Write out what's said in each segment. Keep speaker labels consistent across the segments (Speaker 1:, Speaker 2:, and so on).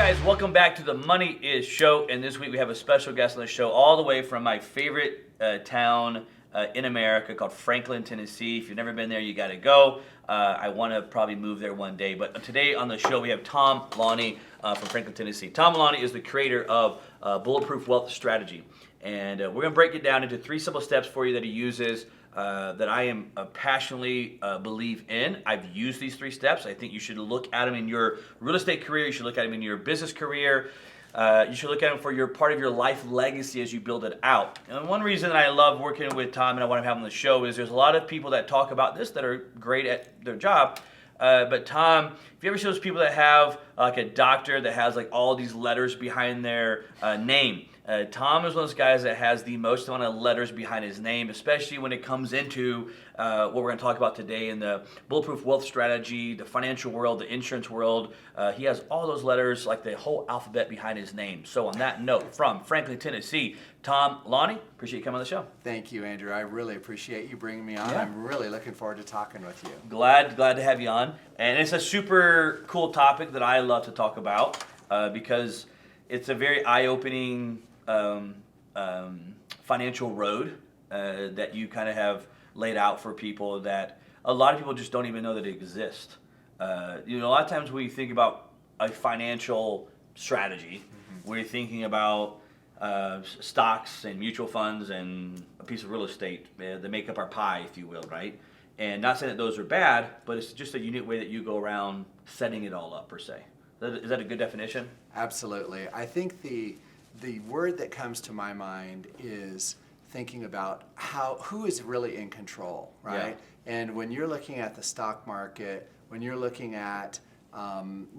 Speaker 1: guys, welcome back to the Money Is Show, and this week we have a special guest on the show all the way from my favorite town in America called Franklin, Tennessee. If you've never been there, you got to go. I want to probably move there one day, but today on the show we have Tom Laune from Franklin, Tennessee. Tom Laune is the creator of Bulletproof Wealth Strategy, and we're going to break it down into 3 simple steps for you that he uses that I am passionately believe in. I've used these 3 steps. I think you should look at them in your real estate career. You should look at them in your business career. You should look at them for your part of your life legacy as you build it out. And one reason that I love working with Tom and I want to have him on the show is there's a lot of people that talk about this that are great at their job. But Tom, if you ever see those people that have like a doctor that has like all these letters behind their name, Tom is one of those guys that has the most amount of letters behind his name, especially when it comes into what we're going to talk about today in the Bulletproof Wealth Strategy, the financial world, the insurance world. He has all those letters, like the whole alphabet behind his name. So on that note, from Franklin, Tennessee, Tom Laune, appreciate you coming on the show.
Speaker 2: Thank you, Andrew. I really appreciate you bringing me on.
Speaker 1: Yeah.
Speaker 2: I'm really looking forward to talking with you.
Speaker 1: Glad to have you on. And it's a super cool topic that I love to talk about because it's a very eye-opening financial road that you kind of have laid out for people that a lot of people just don't even know that it exists. A lot of times when you think about a financial strategy, we're thinking about stocks and mutual funds and a piece of real estate that make up our pie, if you will, right? And not saying that those are bad, but it's just a unique way that you go around setting it all up, per se. Is that a good definition?
Speaker 2: Absolutely. I think the word that comes to my mind is thinking about who is really in control, right? Yeah. And when you're looking at the stock market, when you're looking at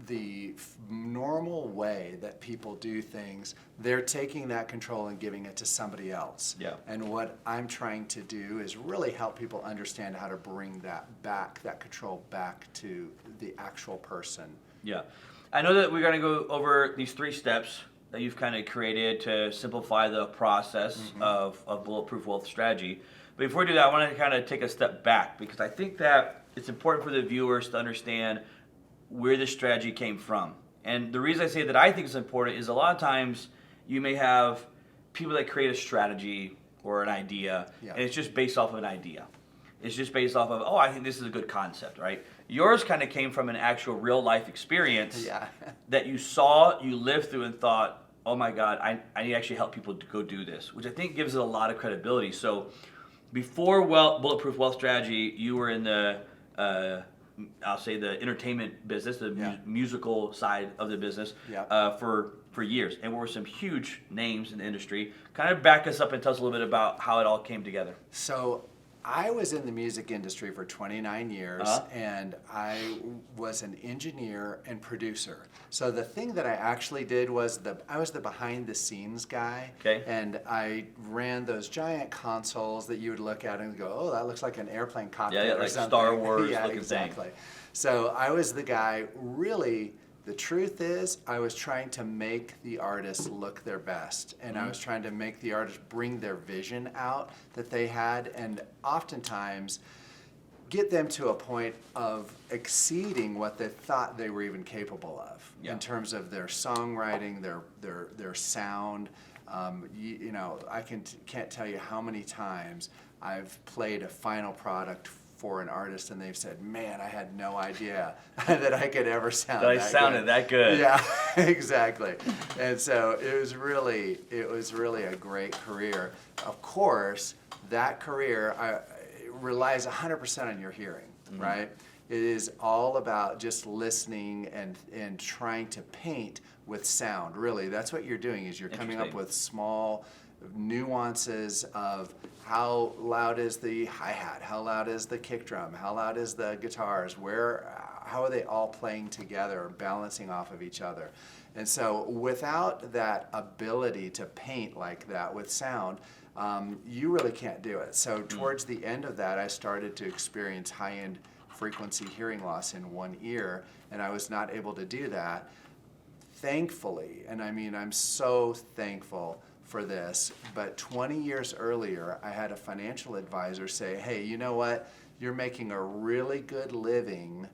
Speaker 2: the normal way that people do things, they're taking that control and giving it to somebody else.
Speaker 1: Yeah.
Speaker 2: And what I'm trying to do is really help people understand how to bring that control back to the actual person.
Speaker 1: Yeah. I know that we're going to go over these 3 steps that you've kind of created to simplify the process of Bulletproof Wealth Strategy. But before we do that, I want to kind of take a step back because I think that it's important for the viewers to understand where this strategy came from. And the reason I say that I think it's important is a lot of times you may have people that create a strategy or an idea, and it's just based off of an idea. It's just based off of, I think this is a good concept, right? Yours kind of came from an actual real life experience that you saw, you lived through and thought, oh my God, I need to actually help people to go do this, which I think gives it a lot of credibility. So before Bulletproof Wealth Strategy, you were in the, I'll say the entertainment business, the musical side of the business for years. And there were some huge names in the industry. Kind of back us up and tell us a little bit about how it all came together.
Speaker 2: So I was in the music industry for 29 years, and I was an engineer and producer. So the thing that I actually did was I was the behind-the-scenes guy, and I ran those giant consoles that you would look at and go, oh, that looks like an airplane cockpit or
Speaker 1: like
Speaker 2: something.
Speaker 1: Star Wars looking
Speaker 2: exactly.
Speaker 1: thing.
Speaker 2: So I was the guy, really. The truth is, I was trying to make the artists look their best, and I was trying to make the artists bring their vision out that they had, and oftentimes get them to a point of exceeding what they thought they were even capable of in terms of their songwriting, their sound. I can't tell you how many times I've played a final product for an artist and they've said, man, I had no idea that I could ever sound that good.
Speaker 1: I sounded that good.
Speaker 2: Yeah, exactly. And so it was really a great career. Of course, that career relies 100% on your hearing, right? It is all about just listening and trying to paint with sound. Really, that's what you're doing, is you're coming up with small nuances of how loud is the hi-hat, how loud is the kick drum, how loud is the guitars, how are they all playing together, balancing off of each other. And so without that ability to paint like that with sound, you really can't do it. So towards the end of that, I started to experience high-end frequency hearing loss in one ear, and I was not able to do that. Thankfully, and I mean, I'm so thankful for this, but 20 years earlier, I had a financial advisor say, hey, you know what? You're making a really good living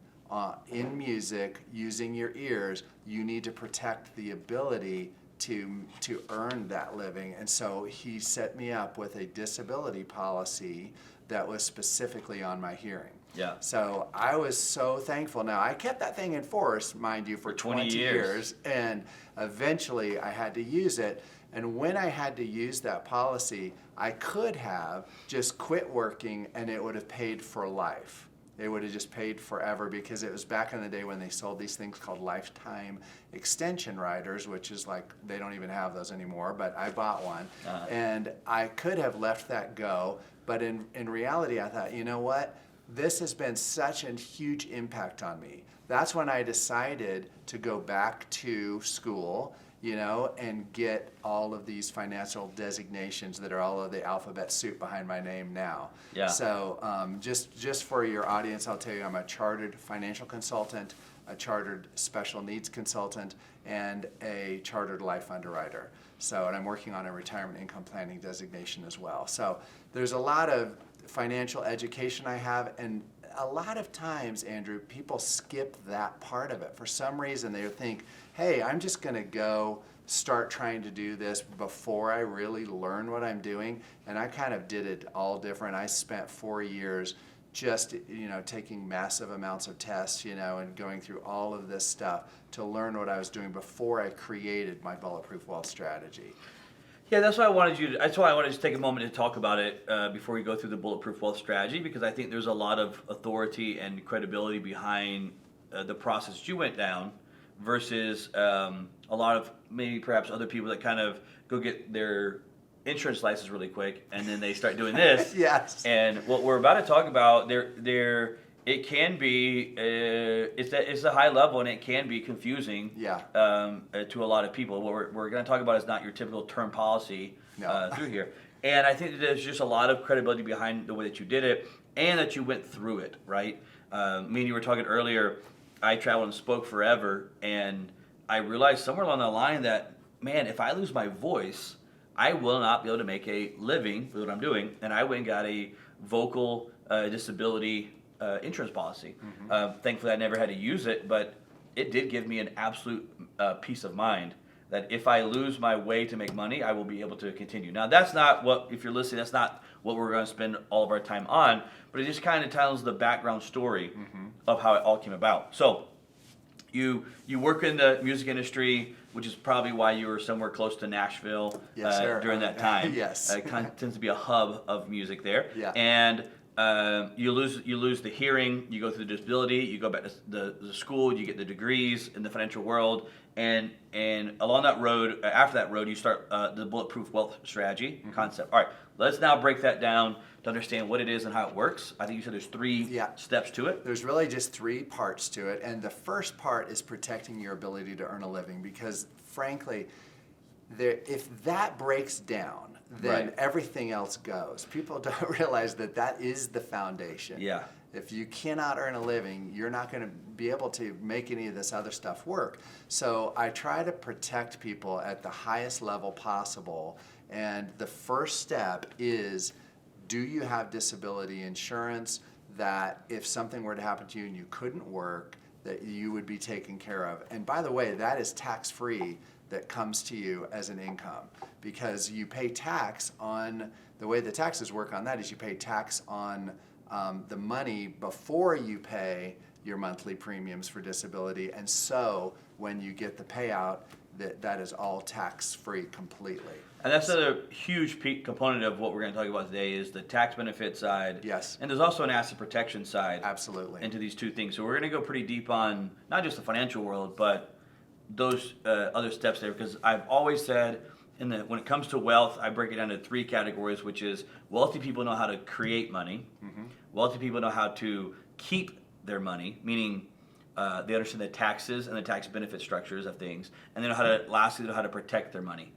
Speaker 2: in music, using your ears, you need to protect the ability to earn that living. And so he set me up with a disability policy that was specifically on my hearing.
Speaker 1: Yeah.
Speaker 2: So I was so thankful. Now, I kept that thing in force, mind you, for 20 years. And eventually I had to use it. And when I had to use that policy, I could have just quit working and it would have paid for life. It would have just paid forever, because it was back in the day when they sold these things called lifetime extension riders, which is like, they don't even have those anymore, but I bought one. And I could have left that go, but in reality I thought, you know what? This has been such a huge impact on me. That's when I decided to go back to school, you know, and get all of these financial designations that are all of the alphabet soup behind my name now.
Speaker 1: Yeah.
Speaker 2: So just for your audience, I'll tell you, I'm a chartered financial consultant, a chartered special needs consultant, and a chartered life underwriter. So, and I'm working on a retirement income planning designation as well. So there's a lot of financial education I have, and a lot of times, Andrew, people skip that part of it. For some reason, they think, hey, I'm just going to go start trying to do this before I really learn what I'm doing. And I kind of did it all different. I spent 4 years just, you know, taking massive amounts of tests, you know, and going through all of this stuff to learn what I was doing before I created my Bulletproof Wealth strategy.
Speaker 1: Yeah, that's why I wanted you to, that's why I wanted to take a moment to talk about it before we go through the Bulletproof Wealth strategy, because I think there's a lot of authority and credibility behind the process you went down versus a lot of maybe perhaps other people that kind of go get their insurance license really quick and then they start doing this.
Speaker 2: Yes.
Speaker 1: And what we're about to talk about, it can be, it's a high level and it can be confusing.
Speaker 2: Yeah.
Speaker 1: To a lot of people. What we're going to talk about is not your typical term policy through here. And I think that there's just a lot of credibility behind the way that you did it and that you went through it, right? Me and you were talking earlier, I traveled and spoke forever, and I realized somewhere along the line that, man, if I lose my voice, I will not be able to make a living with what I'm doing. And I went and got a vocal disability insurance policy.
Speaker 2: Mm-hmm.
Speaker 1: Thankfully, I never had to use it, but it did give me an absolute peace of mind that if I lose my way to make money, I will be able to continue. Now, that's not what, if you're listening, that's not what we're going to spend all of our time on, but it just kind of tells the background story of how it all came about. So, you work in the music industry, which is probably why you were somewhere close to Nashville during that time.
Speaker 2: Yes.
Speaker 1: It kind of tends to be a hub of music there.
Speaker 2: Yeah.
Speaker 1: And you lose the hearing, you go through the disability, you go back to the school, you get the degrees in the financial world, and along that road, after that road, you start the Bulletproof Wealth strategy concept. All right, let's now break that down to understand what it is and how it works. I think you said there's three steps to it.
Speaker 2: There's really just 3 parts to it, and the first part is protecting your ability to earn a living, because frankly, if that breaks down, then everything else goes. People don't realize that that is the foundation.
Speaker 1: Yeah.
Speaker 2: If you cannot earn a living, you're not going to be able to make any of this other stuff work. So I try to protect people at the highest level possible, and the first step is, do you have disability insurance that if something were to happen to you and you couldn't work, that you would be taken care of? And by the way, that is tax-free. That comes to you as an income, because you pay tax on, the way the taxes work on that is you pay tax on the money before you pay your monthly premiums for disability, and so when you get the payout, that is all tax-free completely.
Speaker 1: And that's another huge component of what we're going to talk about today is the tax benefit side.
Speaker 2: Yes.
Speaker 1: And there's also an asset protection side.
Speaker 2: Absolutely.
Speaker 1: Into these two things. So we're going to go pretty deep on not just the financial world, but those other steps there, because I've always said when it comes to wealth, I break it down into 3 categories, which is wealthy people know how to create money, wealthy people know how to keep their money, meaning they understand the taxes and the tax benefit structures of things, and they know how to, lastly, they know how to protect their money.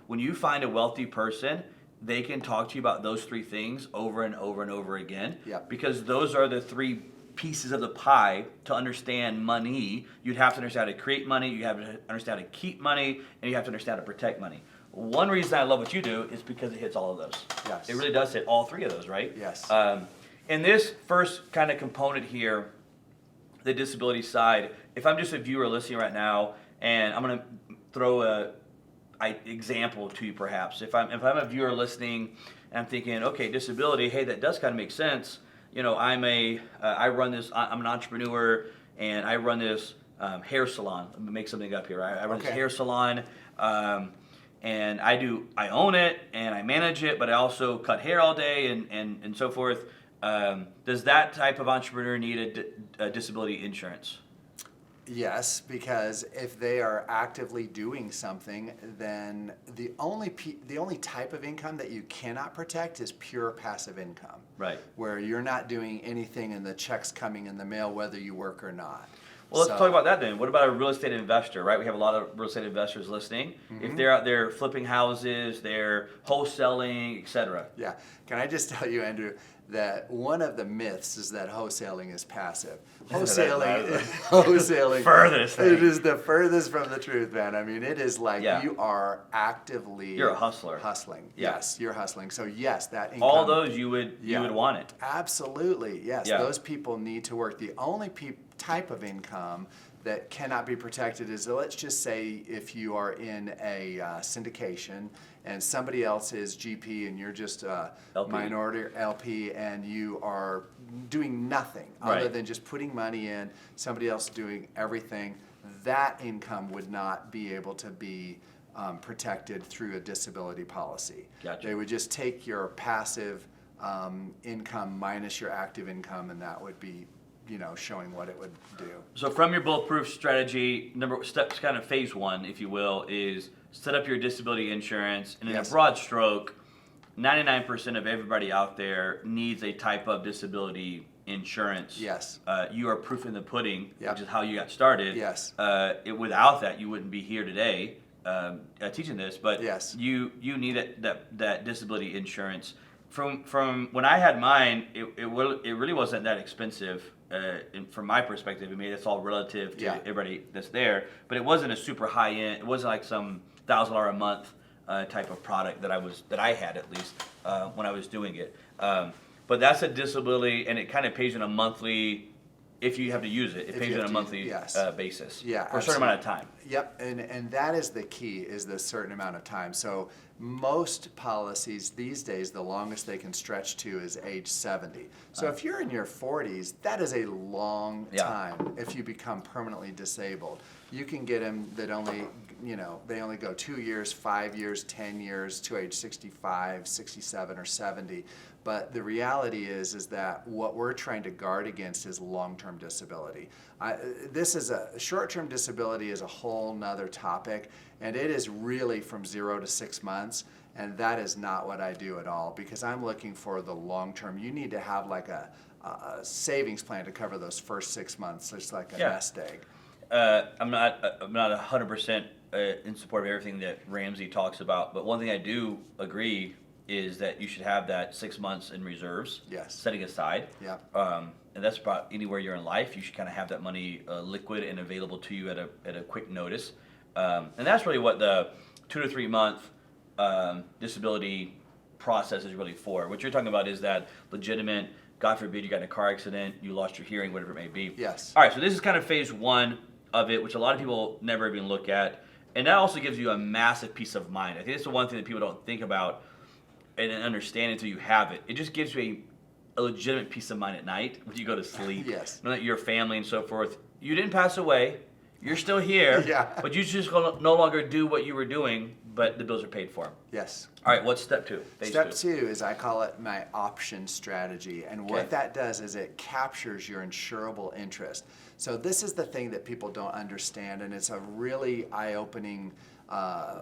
Speaker 1: When you find a wealthy person, they can talk to you about those 3 things over and over and over again, because those are the 3 pieces of the pie to understand money. You'd have to understand how to create money, you have to understand how to keep money, and you have to understand how to protect money. One reason I love what you do is because it hits all of those.
Speaker 2: Yes.
Speaker 1: It really does hit all 3 of those, right?
Speaker 2: Yes.
Speaker 1: And this first kind of component here, the disability side, if I'm just a viewer listening right now, and I'm going to throw example to you perhaps. If I'm a viewer listening and I'm thinking, okay, disability, hey, that does kind of make sense. I run this. I'm an entrepreneur and I run this hair salon. Let me make something up here. I run this hair salon, and I own it and I manage it, but I also cut hair all day and so forth. Does that type of entrepreneur need a disability insurance?
Speaker 2: Yes, because if they are actively doing something, then the only type of income that you cannot protect is pure passive income.
Speaker 1: Right.
Speaker 2: Where you're not doing anything and the check's coming in the mail whether you work or not.
Speaker 1: Well, let's talk about that then. What about a real estate investor, right? We have a lot of real estate investors listening. Mm-hmm. If they're out there flipping houses, they're wholesaling, etc.
Speaker 2: Yeah. Can I just tell you, Andrew, that one of the myths is that wholesaling is passive. Wholesaling
Speaker 1: furthest thing.
Speaker 2: It is the furthest from the truth, man. I mean, it is like you are actively
Speaker 1: You're a hustler.
Speaker 2: Hustling.
Speaker 1: Yeah.
Speaker 2: Yes, you're hustling. So yes, that income,
Speaker 1: all those you would want it.
Speaker 2: Absolutely. Yes.
Speaker 1: Yeah.
Speaker 2: Those people need to work. The only type of income that cannot be protected is, let's just say, if you are in a syndication and somebody else is GP and you're just a minority LP and you are doing nothing other than just putting money in, somebody else doing everything, that income would not be able to be protected through a disability policy.
Speaker 1: Gotcha.
Speaker 2: They would just take your passive income minus your active income, and that would be showing what it would do. So
Speaker 1: from your bulletproof strategy, steps kind of phase one, if you will, is set up your disability insurance. And in a broad stroke, 99% of everybody out there needs a type of disability insurance.
Speaker 2: Yes.
Speaker 1: You are proof in the pudding, which is how you got started.
Speaker 2: Yes.
Speaker 1: Without that, you wouldn't be here today teaching this. But you need that disability insurance. From when I had mine, it really wasn't that expensive. From my perspective, I mean, it's all relative to everybody that's there, but it wasn't a super high end. It wasn't like some $1,000 a month type of product that I had, at least when I was doing it. But that's a disability, and it kind of pays you on a monthly. If you have to use it, it pays you on a monthly basis for a certain amount of time.
Speaker 2: Yep, and that is the key, is the certain amount of time. So most policies these days, the longest they can stretch to is age 70. So if you're in your 40s, that is a long time if you become permanently disabled. You can get them that they only go 2 years, 5 years, 10 years to age 65, 67, or 70. But the reality is that what we're trying to guard against is long-term disability. Short-term disability is a whole nother topic, and it is really from 0 to 6 months, and that is not what I do at all, because I'm looking for the long-term. You need to have like a savings plan to cover those first 6 months. It's like a nest egg.
Speaker 1: I'm not 100% in support of everything that Ramsey talks about, but one thing I do agree is that you should have that 6 months in reserves, setting aside.
Speaker 2: Yeah.
Speaker 1: And that's about anywhere you're in life. You should kind of have that money liquid and available to you at a quick notice. And that's really what the 2 to 3 month disability process is really for. What you're talking about is that legitimate, God forbid you got in a car accident, you lost your hearing, whatever it may be.
Speaker 2: Yes.
Speaker 1: All right, so this is kind of phase one of it, which a lot of people never even look at. And that also gives you a massive peace of mind. I think it's the one thing that people don't think about and understand until you have it. It just gives you a legitimate peace of mind at night when you go to sleep.
Speaker 2: Yes.
Speaker 1: Know that your family and so forth, you didn't pass away, you're still here, but you just no longer do what you were doing, but the bills are paid for.
Speaker 2: Yes.
Speaker 1: All right, what's step two?
Speaker 2: Step two is, I call it my option strategy. And what that does is it captures your insurable interest. So this is the thing that people don't understand, and it's a really eye-opening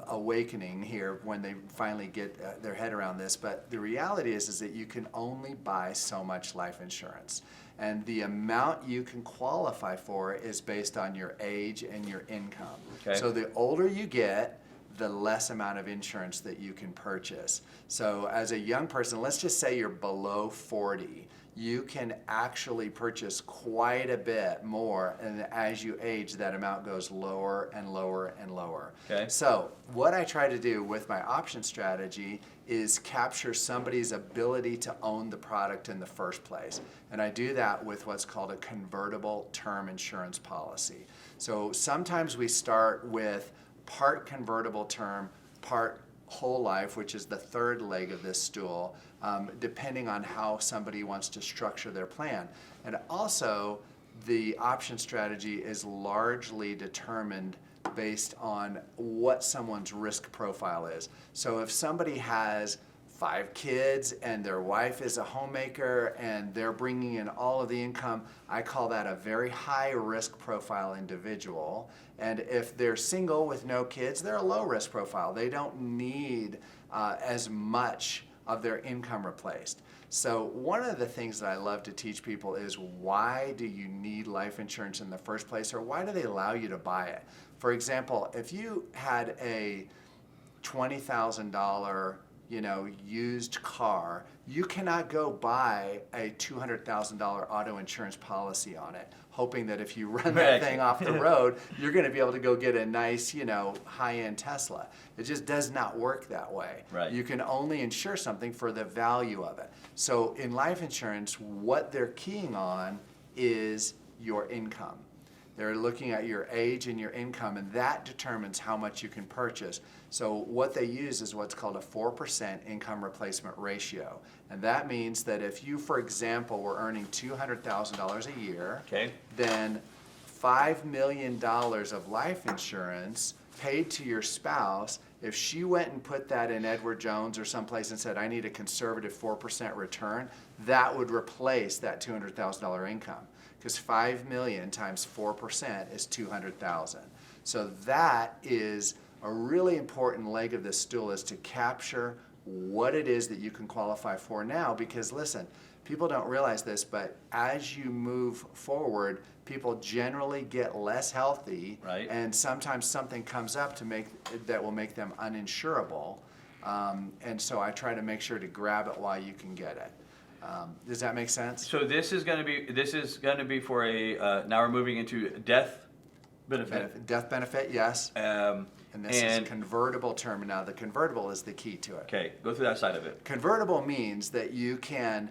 Speaker 2: awakening here when they finally get their head around this. But the reality is that you can only buy so much life insurance. And the amount you can qualify for is based on your age and your income. Okay. So the older you get, the less amount of insurance that you can purchase. So as a young person, let's just say you're below 40. you can actually purchase quite a bit more, and as you age, that amount goes lower and lower and lower.
Speaker 1: Okay.
Speaker 2: So what I try to do with my option strategy is capture somebody's ability to own the product in the first place. And I do that with what's called a convertible term insurance policy. So sometimes we start with part convertible term, part whole life, which is the third leg of this stool, depending on how somebody wants to structure their plan. And also, the option strategy is largely determined based on what someone's risk profile is. So if somebody has 5 kids and their wife is a homemaker and they're bringing in all of the income, I call that a very high risk profile individual. And if they're single with no kids, they're a low risk profile. They don't need as much of their income replaced. So one of the things that I love to teach people is, why do you need life insurance in the first place, or why do they allow you to buy it? For example, if you had a $20,000 used car, you cannot go buy a $200,000 auto insurance policy on it, hoping that if you run that thing off the road, you're going to be able to go get a nice, high-end Tesla. It just does not work that way.
Speaker 1: Right.
Speaker 2: You can only insure something for the value of it. So in life insurance, what they're keying on is your income. They're looking at your age and your income, and that determines how much you can purchase. So what they use is what's called a 4% income replacement ratio. And that means that if you, for example, were earning $200,000 a year,
Speaker 1: Okay.
Speaker 2: then $5 million of life insurance paid to your spouse, if she went and put that in Edward Jones or someplace and said, I need a conservative 4% return, that would replace that $200,000 income. Because 5 million times 4% is 200,000. So that is a really important leg of this stool, is to capture what it is that you can qualify for now. Because listen, people don't realize this, but as you move forward, people generally get less healthy,
Speaker 1: Right.
Speaker 2: and sometimes something comes up that will make them uninsurable. And so I try to make sure to grab it while you can get it. Does that make sense?
Speaker 1: So this is going to be for a now we're moving into death benefit.
Speaker 2: Death benefit, yes. And this is convertible term. Now the convertible is the key to it.
Speaker 1: Okay, go through that side of it.
Speaker 2: Convertible means that you can,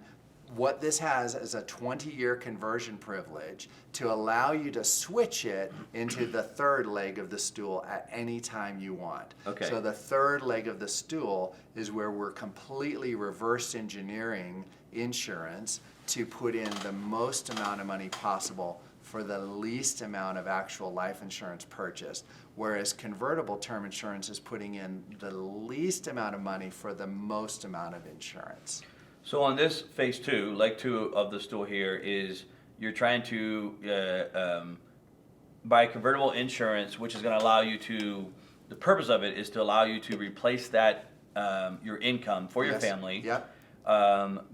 Speaker 2: what this has is a 20-year conversion privilege to allow you to switch it into the third leg of the stool at any time you want.
Speaker 1: Okay.
Speaker 2: So the third leg of the stool is where we're completely reverse engineering insurance to put in the most amount of money possible for the least amount of actual life insurance purchased, whereas convertible term insurance is putting in the least amount of money for the most amount of insurance.
Speaker 1: So on this phase 2, leg 2 of the stool here, is you're trying to buy convertible insurance, which is going to allow you to, the purpose of it is to allow you to replace that, your income for your
Speaker 2: Yes.
Speaker 1: family.
Speaker 2: Yep.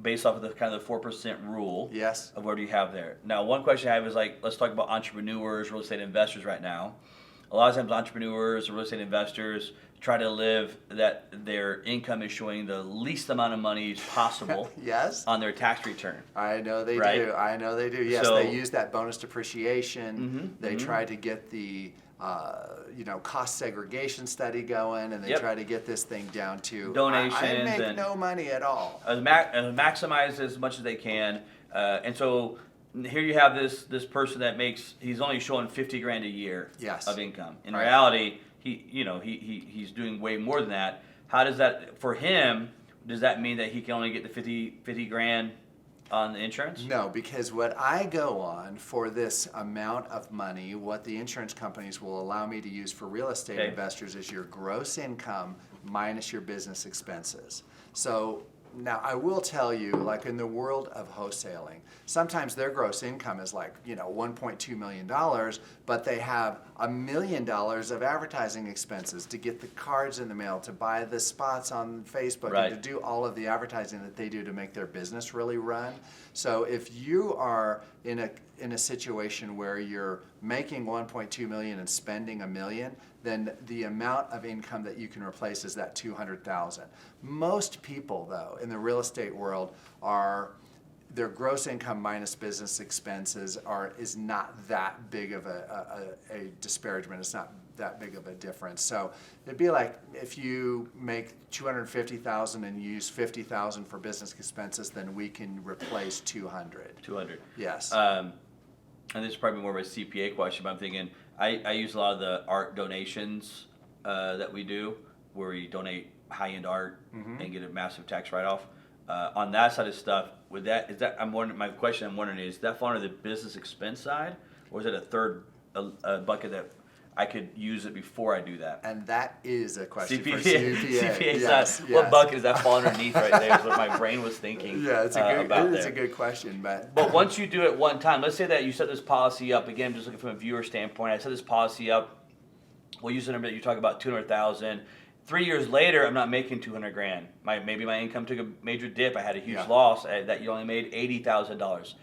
Speaker 1: Based off of the kind of the 4% rule.
Speaker 2: Yes.
Speaker 1: Of what do you have there. Now, one question I have is, like, let's talk about entrepreneurs, real estate investors right now. A lot of times entrepreneurs, real estate investors try to live that their income is showing the least amount of money possible
Speaker 2: Yes.
Speaker 1: on their tax return.
Speaker 2: I know they
Speaker 1: Right?
Speaker 2: do. I know they do. Yes,
Speaker 1: So-
Speaker 2: they use that bonus depreciation.
Speaker 1: Mhm,
Speaker 2: They
Speaker 1: mhm.
Speaker 2: try to get the cost segregation study going, and they
Speaker 1: Yep.
Speaker 2: try to get this thing down to I
Speaker 1: Donations
Speaker 2: make
Speaker 1: and-
Speaker 2: no money at all.
Speaker 1: Maximize as much as they can. And so here you have this person that he's only showing 50 grand a year
Speaker 2: Yes.
Speaker 1: of income. In
Speaker 2: Right.
Speaker 1: reality, he's doing way more than that. How does that, for him, does that mean that he can only get the 50 grand on the insurance?
Speaker 2: No, because what I go on for this amount of money, what the insurance companies will allow me to use for real estate
Speaker 1: Okay.
Speaker 2: investors is your gross income minus your business expenses. So now I will tell you, like in the world of wholesaling, sometimes their gross income is like, $1.2 million, but they have $1 million of advertising expenses to get the cards in the mail, to buy the spots on Facebook,
Speaker 1: Right.
Speaker 2: and to do all of the advertising that they do to make their business really run. So if you are in a situation where you're making 1.2 million and spending $1 million, then the amount of income that you can replace is that 200,000. Most people, though, in the real estate world are their gross income minus business expenses is not that big of a disparagement. It's not that big of a difference. So it'd be like if you make $250,000 and you use $50,000 for business expenses, then we can replace 200.
Speaker 1: 200.
Speaker 2: Yes.
Speaker 1: And this is probably more of a CPA question, but I'm thinking I use a lot of the art donations that we do, where we donate high-end art and get a massive tax write-off. On that side of stuff, my question I'm wondering is that fall under the business expense side, or is it a third bucket that I could use it before I do that?
Speaker 2: And that is a question for
Speaker 1: CPA.
Speaker 2: CPA.
Speaker 1: Yes. What bucket does that fall underneath right there is what my brain was thinking.
Speaker 2: Yeah, it's a good question. But
Speaker 1: once you do it one time, let's say that you set this policy up, again, just looking from a viewer standpoint, I set this policy up, we'll use the number that you talk about, 200,000. 3 years later, I'm not making 200 grand. Maybe my income took a major dip. I had a huge loss that you only made $80,000.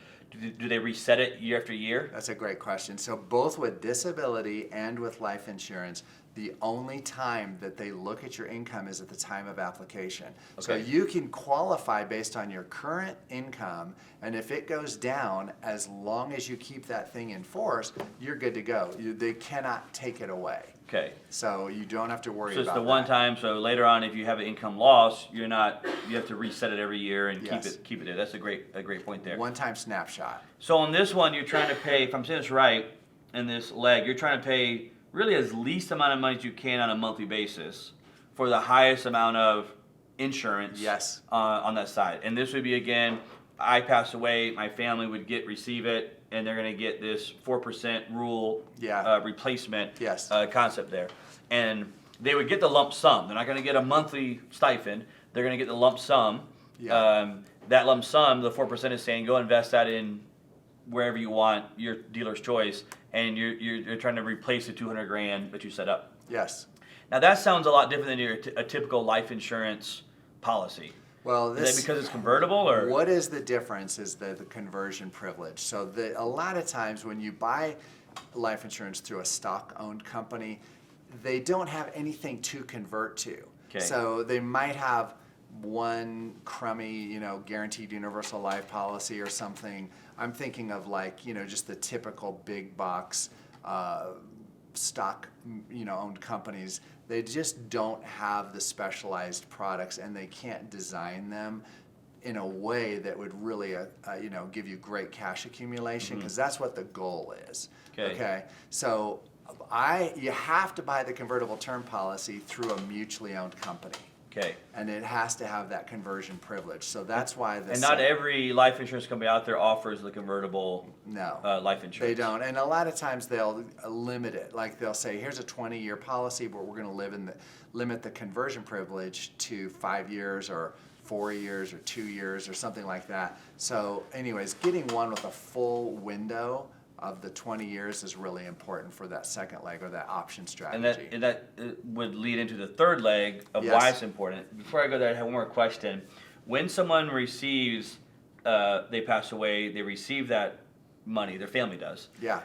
Speaker 1: Do they reset it year after year?
Speaker 2: That's a great question. So both with disability and with life insurance, the only time that they look at your income is at the time of application. So you can qualify based on your current income, and if it goes down, as long as you keep that thing in force, you're good to go. They cannot take it away.
Speaker 1: Okay.
Speaker 2: So you don't have to worry about
Speaker 1: So
Speaker 2: that.
Speaker 1: it's the one time, so later on if you have an income loss, you have to reset it every year and keep it there. That's a great point there.
Speaker 2: One-time snapshot.
Speaker 1: So on this one, you're trying to pay, if I'm saying this right, in this leg, you're trying to pay really as least amount of money as you can on a monthly basis for the highest amount of insurance on that side. And this would be, again, I pass away, my family would receive it, and they're going to get this 4% rule replacement concept there. And they would get the lump sum. They're not going to get a monthly stipend. They're going to get the lump sum. That lump sum, the 4% is saying, go invest that in wherever you want, your dealer's choice, and you're trying to replace the 200 grand that you set up.
Speaker 2: Yes.
Speaker 1: Now that sounds a lot different than a typical life insurance policy.
Speaker 2: Well,
Speaker 1: is that because it's convertible, or
Speaker 2: what is the difference? Is the conversion privilege. So a lot of times when you buy life insurance through a stock-owned company, they don't have anything to convert to.
Speaker 1: Okay.
Speaker 2: So they might have one crummy, guaranteed universal life policy or something. I'm thinking of just the typical big box stock, owned companies. They just don't have the specialized products, and they can't design them in a way that would really, give you great cash accumulation, because that's what the goal is. Okay. So you have to buy the convertible term policy through a mutually owned company.
Speaker 1: Okay.
Speaker 2: And it has to have that conversion privilege. So that's why
Speaker 1: And not every life insurance company out there offers the convertible life insurance.
Speaker 2: They don't. And a lot of times they'll limit it. Like they'll say, here's a 20-year policy, but we're going to limit the conversion privilege to 5 years or 4 years or 2 years or something like that. So anyways, getting one with a full window of the 20 years is really important for that second leg or that option strategy.
Speaker 1: And that would lead into the third leg of why it's important. Before I go there, I have one more question. When someone receives, they pass away, they receive that money, their family does.
Speaker 2: Yeah.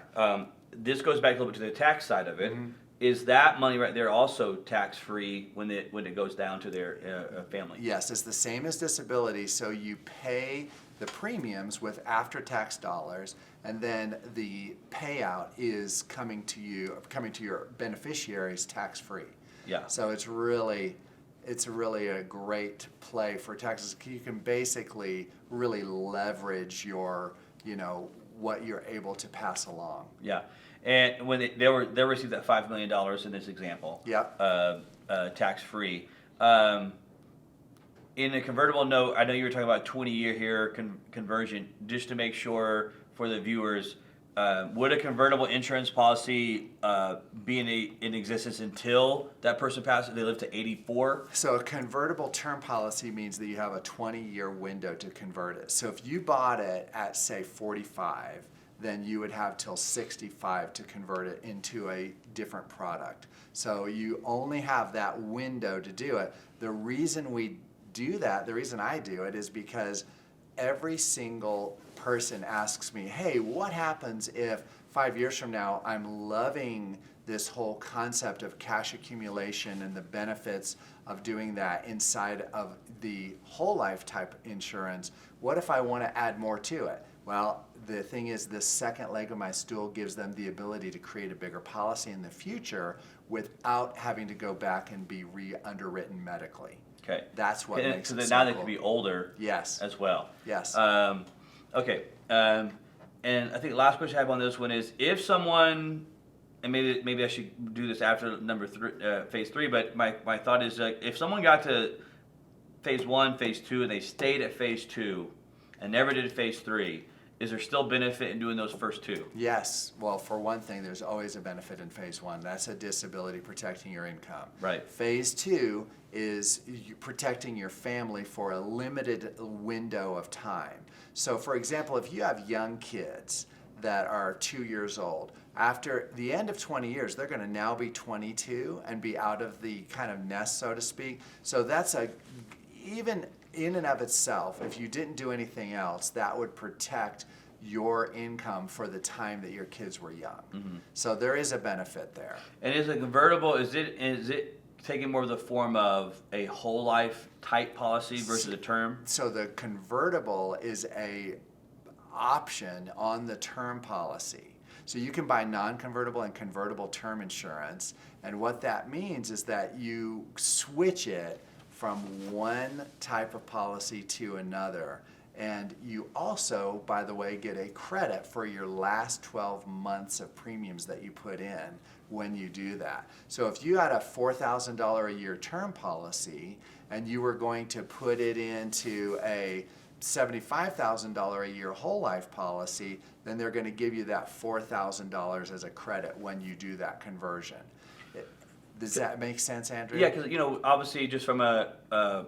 Speaker 1: This goes back a little bit to the tax side of it. Mm-hmm. Is that money right there also tax-free when it goes down to their family?
Speaker 2: Yes, it's the same as disability. So you pay the premiums with after-tax dollars, and then the payout is coming to your beneficiaries tax-free.
Speaker 1: Yeah.
Speaker 2: So it's really a great play for taxes. You can basically really leverage your, what you're able to pass along.
Speaker 1: Yeah. And when they received that $5 million in this example, tax-free. In a convertible note, I know you were talking about 20-year here conversion. Just to make sure for the viewers, would a convertible insurance policy be in existence until that person passes? They live to 84.
Speaker 2: So a convertible term policy means that you have a 20-year window to convert it. So if you bought it at say 45. Then you would have till 65 to convert it into a different product. So you only have that window to do it. The reason we do that, the reason I do it, is because every single person asks me, hey, what happens if 5 years from now I'm loving this whole concept of cash accumulation and the benefits of doing that inside of the whole life type insurance, what if I want to add more to it? Well, the thing is, this second leg of my stool gives them the ability to create a bigger policy in the future without having to go back and be re-underwritten medically.
Speaker 1: Okay.
Speaker 2: That's what makes it
Speaker 1: so
Speaker 2: so
Speaker 1: now they
Speaker 2: cool.
Speaker 1: can be older.
Speaker 2: Yes.
Speaker 1: As well.
Speaker 2: Yes.
Speaker 1: Okay. And I think last question I have on this one is, if someone, and maybe I should do this after phase 3, but my thought is, if someone got to phase 1, phase 2, and they stayed at phase 2 and never did phase 3, is there still benefit in doing those first 2?
Speaker 2: Yes. Well, for one thing, there's always a benefit in phase 1. That's a disability protecting your income.
Speaker 1: Right.
Speaker 2: Phase 2 is protecting your family for a limited window of time. So, for example, if you have young kids that are 2 years old, after the end of 20 years, they're going to now be 22 and be out of the kind of nest, so to speak. So that's even in and of itself, if you didn't do anything else, that would protect your income for the time that your kids were young. Mm-hmm. So there is a benefit there.
Speaker 1: And is a convertible, is it taking more of the form of a whole life type policy versus a term?
Speaker 2: So the convertible is a option on the term policy. So you can buy non-convertible and convertible term insurance, and what that means is that you switch it from one type of policy to another. And you also, by the way, get a credit for your last 12 months of premiums that you put in when you do that. So if you had a $4,000 a year term policy and you were going to put it into a $75,000 a year whole life policy, then they're going to give you that $4,000 as a credit when you do that conversion. Does that make sense, Andrew?
Speaker 1: Yeah, because obviously, just from a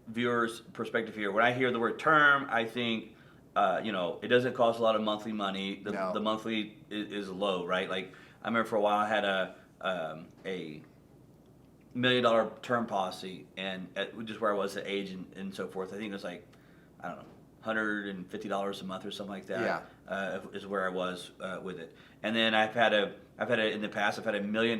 Speaker 1: viewer's perspective here, when I hear the word term, I think it doesn't cost a lot of monthly money. The monthly is low, right? Like I remember for a while I had a $1 million term policy, and just where I was at age and so forth, I think it was like, I don't know, $150 a month or something like that.
Speaker 2: Yeah.
Speaker 1: Is where I was with it. And then in the past, I've had $1 million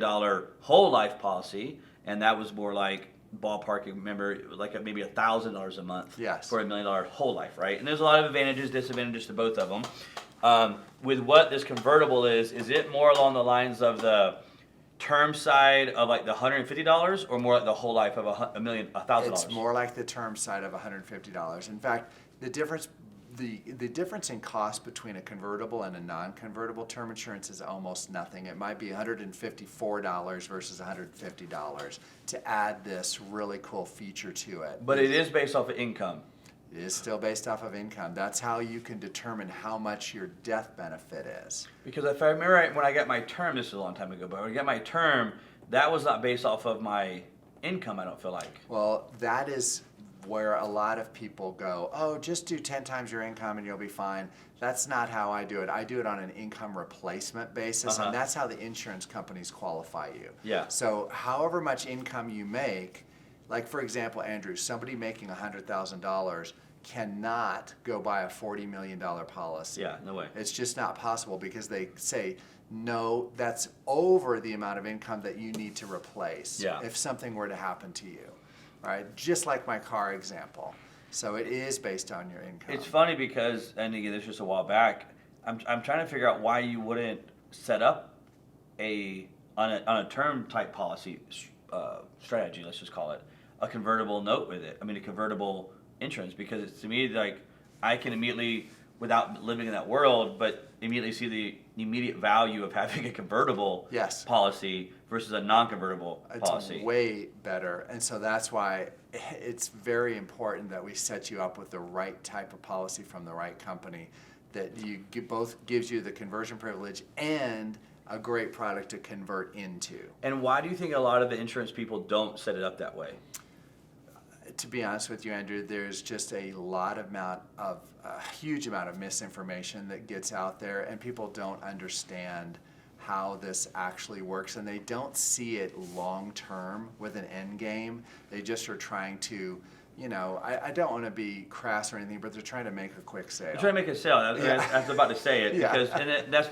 Speaker 1: whole life policy, and that was more like ballpark. Remember, it was like maybe $1,000 a month.
Speaker 2: Yes.
Speaker 1: For $1 million whole life, right? And there's a lot of advantages, disadvantages to both of them. With what this convertible is it more along the lines of the term side of like the $150, or more like the whole life of $1,000?
Speaker 2: It's more like the term side of $150. In fact, the difference in cost between a convertible and a non-convertible term insurance is almost nothing. It might be $154 versus $150 to add this really cool feature to it.
Speaker 1: But it is based off of income.
Speaker 2: It is still based off of income. That's how you can determine how much your death benefit is.
Speaker 1: Because if I remember when I got my term, this is a long time ago, but when I got my term, that was not based off of my income, I don't feel like.
Speaker 2: Well, that is where a lot of people go, oh, just do 10 times your income and you'll be fine. That's not how I do it. I do it on an income replacement basis, and that's how the insurance companies qualify you.
Speaker 1: Yeah.
Speaker 2: So however much income you make, like for example, Andrew, somebody making $100,000 cannot go buy a $40 million policy.
Speaker 1: Yeah, no way.
Speaker 2: It's just not possible, because they say, no, that's over the amount of income that you need to replace if something were to happen to you. Right, just like my car example. So it is based on your income.
Speaker 1: It's funny because, and again, this was just a while back, I'm trying to figure out why you wouldn't set up on a term type policy strategy, let's just call it, a convertible note with it. I mean, a convertible insurance, because it's, to me, like, I can immediately, without living in that world, but immediately see the immediate value of having a convertible policy versus a non-convertible policy.
Speaker 2: It's way better. And so that's why it's very important that we set you up with the right type of policy from the right company, that both gives you the conversion privilege and a great product to convert into.
Speaker 1: And why do you think a lot of the insurance people don't set it up that way?
Speaker 2: To be honest with you, Andrew, there's just a huge amount of misinformation that gets out there, and people don't understand how this actually works, and they don't see it long term with an end game. They just are trying to, I don't want to be crass or anything, but they're trying to make a quick sale.
Speaker 1: They're trying to make a sale. I was about to say it, because and that's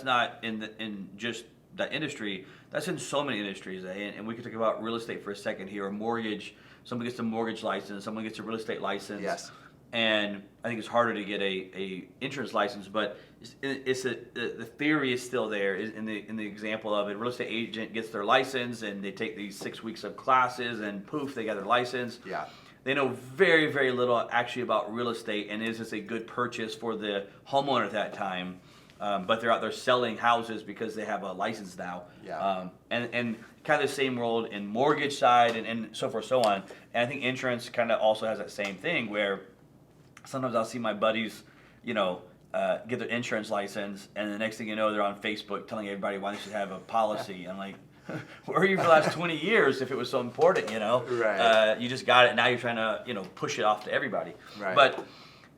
Speaker 1: not in just that industry, that's in so many industries. And we could talk about real estate for a second here, or mortgage. Someone gets a mortgage license, someone gets a real estate license.
Speaker 2: Yes.
Speaker 1: And I think it's harder to get a insurance license, but the theory is still there. In the example of it, real estate agent gets their license, and they take these 6 weeks of classes, and poof, they got their license.
Speaker 2: Yeah.
Speaker 1: They know very, very little actually about real estate, and is this a good purchase for the homeowner at that time? But they're out there selling houses because they have a license now.
Speaker 2: Yeah.
Speaker 1: And kind of the same world in mortgage side and so forth, so on. And I think insurance kind of also has that same thing where sometimes I'll see my buddies, get their insurance license, and the next thing you know, they're on Facebook telling everybody why they should have a policy. I'm like, where were you for the last 20 years if it was so important,
Speaker 2: Right.
Speaker 1: You just got it, and now you're trying to, push it off to everybody.
Speaker 2: Right.
Speaker 1: But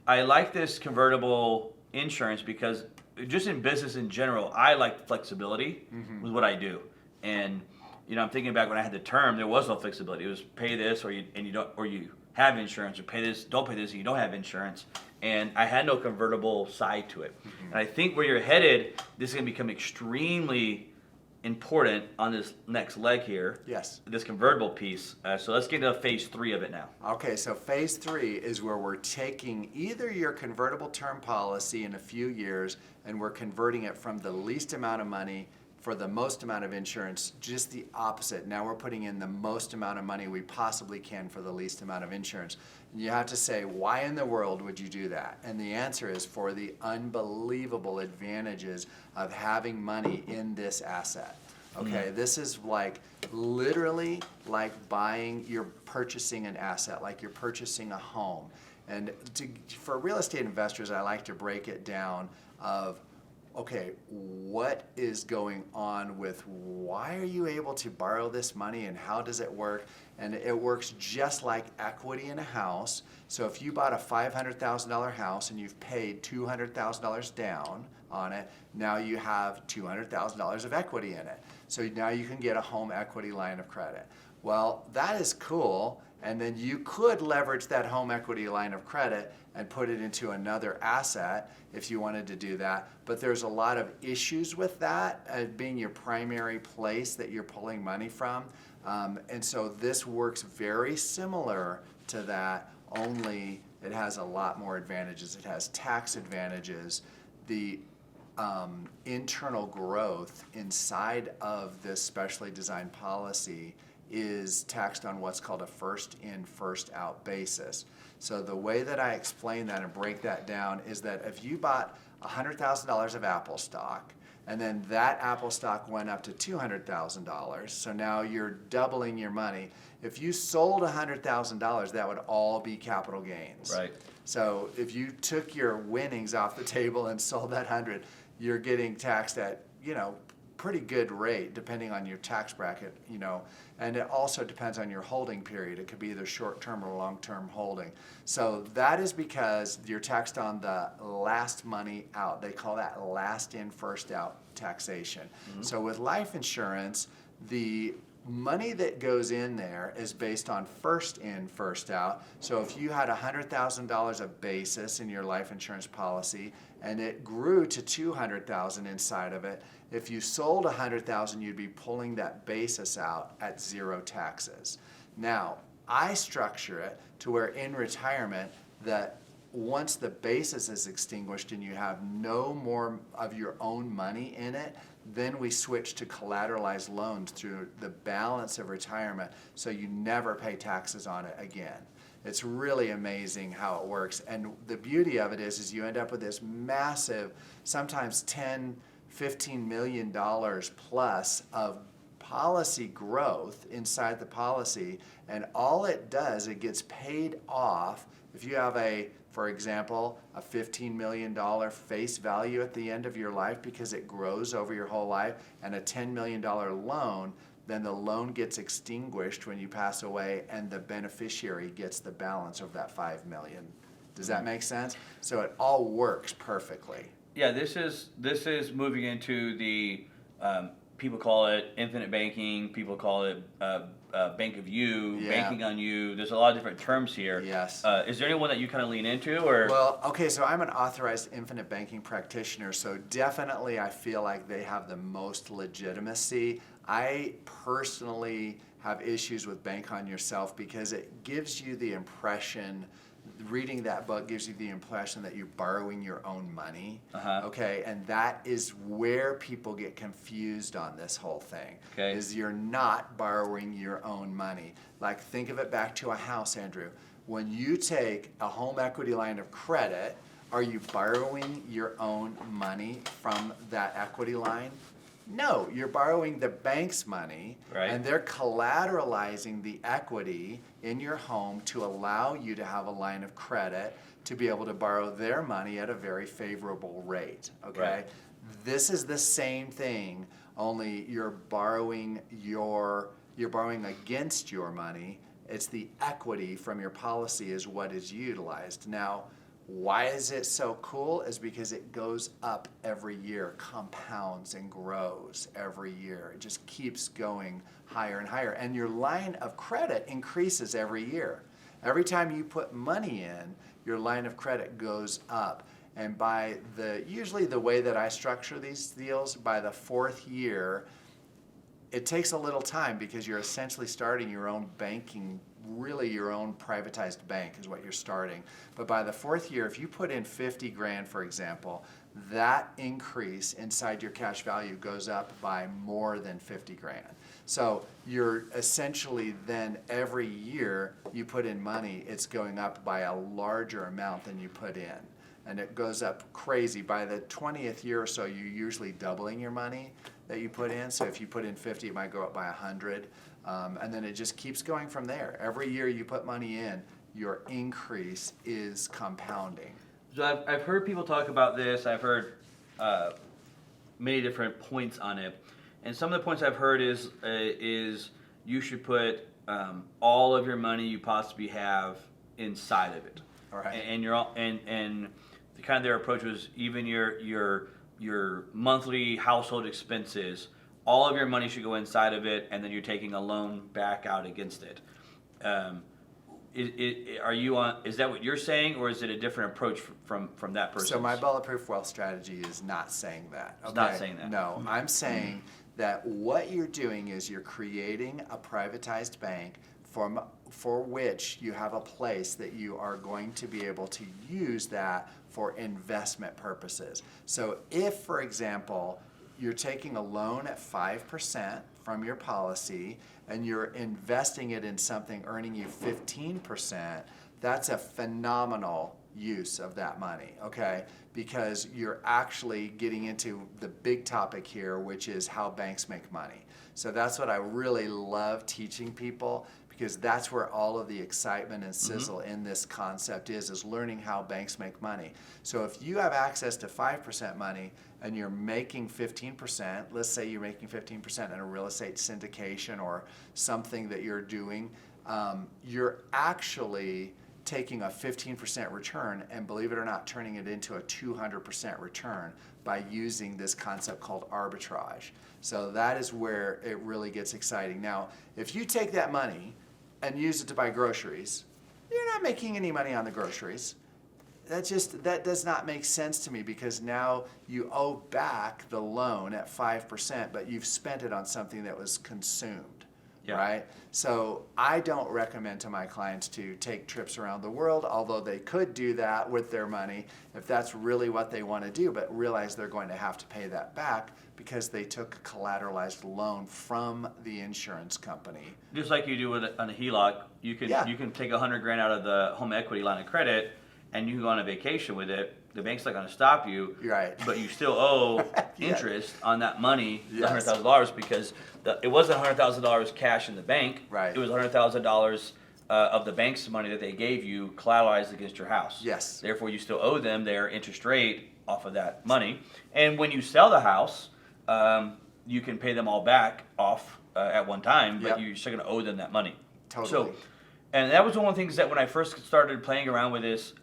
Speaker 1: I like this convertible insurance because just in business in general, I like flexibility with what I do. And, I'm thinking back when I had the term, there was no flexibility. It was pay this or you have insurance, or pay this, don't pay this, and you don't have insurance. And I had no convertible side to it. And I think where you're headed, this is going to become extremely important on this next leg here.
Speaker 2: Yes.
Speaker 1: This convertible piece. So let's get into phase 3 of it now.
Speaker 2: Okay, so phase 3 is where we're taking either your convertible term policy in a few years, and we're converting it from the least amount of money for the most amount of insurance, just the opposite. Now we're putting in the most amount of money we possibly can for the least amount of insurance. And you have to say, why in the world would you do that? And the answer is for the unbelievable advantages of having money in this asset. Okay, this is like literally like you're purchasing an asset, like you're purchasing a home. And for real estate investors, I like to break it down of, okay, what is going on with why are you able to borrow this money and how does it work? And it works just like equity in a house. So if you bought a $500,000 house and you've paid $200,000 down on it, now you have $200,000 of equity in it. So now you can get a home equity line of credit. Well, that is cool. And then you could leverage that home equity line of credit and put it into another asset if you wanted to do that. But there's a lot of issues with that being your primary place that you're pulling money from. And so this works very similar to that, only it has a lot more advantages. It has tax advantages. The internal growth inside of this specially designed policy is taxed on what's called a first in, first out basis. So the way that I explain that and break that down is that if you bought $100,000 of Apple stock, and then that Apple stock went up to $200,000, so now you're doubling your money. If you sold $100,000, that would all be capital gains.
Speaker 1: Right.
Speaker 2: So if you took your winnings off the table and sold that 100, you're getting taxed at, pretty good rate depending on your tax bracket, and it also depends on your holding period. It could be either short-term or long-term holding. So that is because you're taxed on the last money out. They call that last in, first out taxation. So with life insurance, the money that goes in there is based on first in, first out. So if you had $100,000 of basis in your life insurance policy and it grew to $200,000 inside of it, if you sold $100,000, you'd be pulling that basis out at 0 taxes. Now, I structure it to where in retirement that once the basis is extinguished and you have no more of your own money in it, then we switch to collateralized loans through the balance of retirement, so you never pay taxes on it again. It's really amazing how it works. And the beauty of it is you end up with this massive, sometimes $10, $15 million plus of policy growth inside the policy. And all it does, it gets paid off. If you have for example, a $15 million face value at the end of your life because it grows over your whole life, and a $10 million loan, then the loan gets extinguished when you pass away and the beneficiary gets the balance of that $5 million. Does that make sense? So it all works perfectly.
Speaker 1: Yeah, this is moving into the people call it infinite banking. People call it bank of you,
Speaker 2: Yeah.
Speaker 1: banking on you. There's a lot of different terms here.
Speaker 2: Yes.
Speaker 1: Is there anyone that you kind of lean into, or?
Speaker 2: Well, okay, so I'm an authorized infinite banking practitioner, so definitely I feel like they have the most legitimacy. I personally have issues with Bank on Yourself because it gives you the impression, reading that book gives you the impression that you're borrowing your own money. Okay, and that is where people get confused on this whole thing.
Speaker 1: Okay.
Speaker 2: Is you're not borrowing your own money. Like, think of it back to a house, Andrew. When you take a home equity line of credit, are you borrowing your own money from that equity line? No, you're borrowing the bank's money,
Speaker 1: Right.
Speaker 2: and they're collateralizing the equity in your home to allow you to have a line of credit to be able to borrow their money at a very favorable rate, okay?
Speaker 1: Right.
Speaker 2: This is the same thing, only you're borrowing against your money. It's the equity from your policy is what is utilized. Now, why is it so cool? Is because it goes up every year, compounds and grows every year. It just keeps going higher and higher. And your line of credit increases every year. Every time you put money in, your line of credit goes up. And usually the way that I structure these deals, by the fourth year, it takes a little time because you're essentially starting your own banking, really your own privatized bank is what you're starting. But by the fourth year, if you put in 50 grand, for example, that increase inside your cash value goes up by more than 50 grand. So you're essentially then every year you put in money, it's going up by a larger amount than you put in. And it goes up crazy. By the 20th year or so, you're usually doubling your money that you put in. So if you put in 50, it might go up by 100. And then it just keeps going from there. Every year you put money in, your increase is compounding.
Speaker 1: So I've heard people talk about this. I've heard many different points on it. And some of the points I've heard is you should put all of your money you possibly have inside of it.
Speaker 2: All right.
Speaker 1: And you're all, and the kind of their approach was even your monthly household expenses, all of your money should go inside of it, and then you're taking a loan back out against it. Is that what you're saying, or is it a different approach from that person?
Speaker 2: So my bulletproof wealth strategy is not saying that.
Speaker 1: It's not saying that.
Speaker 2: No, I'm saying that what you're doing is you're creating a privatized bank for which you have a place that you are going to be able to use that for investment purposes. So if, for example, you're taking a loan at 5% from your policy and you're investing it in something earning you 15%, that's a phenomenal use of that money, okay? Because you're actually getting into the big topic here, which is how banks make money. So that's what I really love teaching people, because that's where all of the excitement and sizzle in this concept is learning how banks make money. So if you have access to 5% money and you're making 15%, let's say you're making 15% in a real estate syndication or something that you're doing, you're actually taking a 15% return and, believe it or not, turning it into a 200% return by using this concept called arbitrage. So that is where it really gets exciting. Now, if you take that money and use it to buy groceries, you're not making any money on the groceries. That does not make sense to me, because now you owe back the loan at 5%, but you've spent it on something that was consumed, right? So I don't recommend to my clients to take trips around the world, although they could do that with their money if that's really what they want to do, but realize they're going to have to pay that back because they took a collateralized loan from the insurance company.
Speaker 1: Just like you do on a HELOC, you can take $100 grand out of the home equity line of credit, and you can go on a vacation with it. The bank's not going to stop you,
Speaker 2: right?
Speaker 1: But you still owe interest on that money, the $100,000, because it wasn't $100,000 cash in the bank.
Speaker 2: Right.
Speaker 1: It was $100,000 of the bank's money that they gave you collateralized against your house.
Speaker 2: Yes.
Speaker 1: Therefore, you still owe them their interest rate off of that money. And when you sell the house, you can pay them all back off at one time, but you're still going to owe them that money.
Speaker 2: Totally.
Speaker 1: So, and that was one of the things that when I first started playing around with this,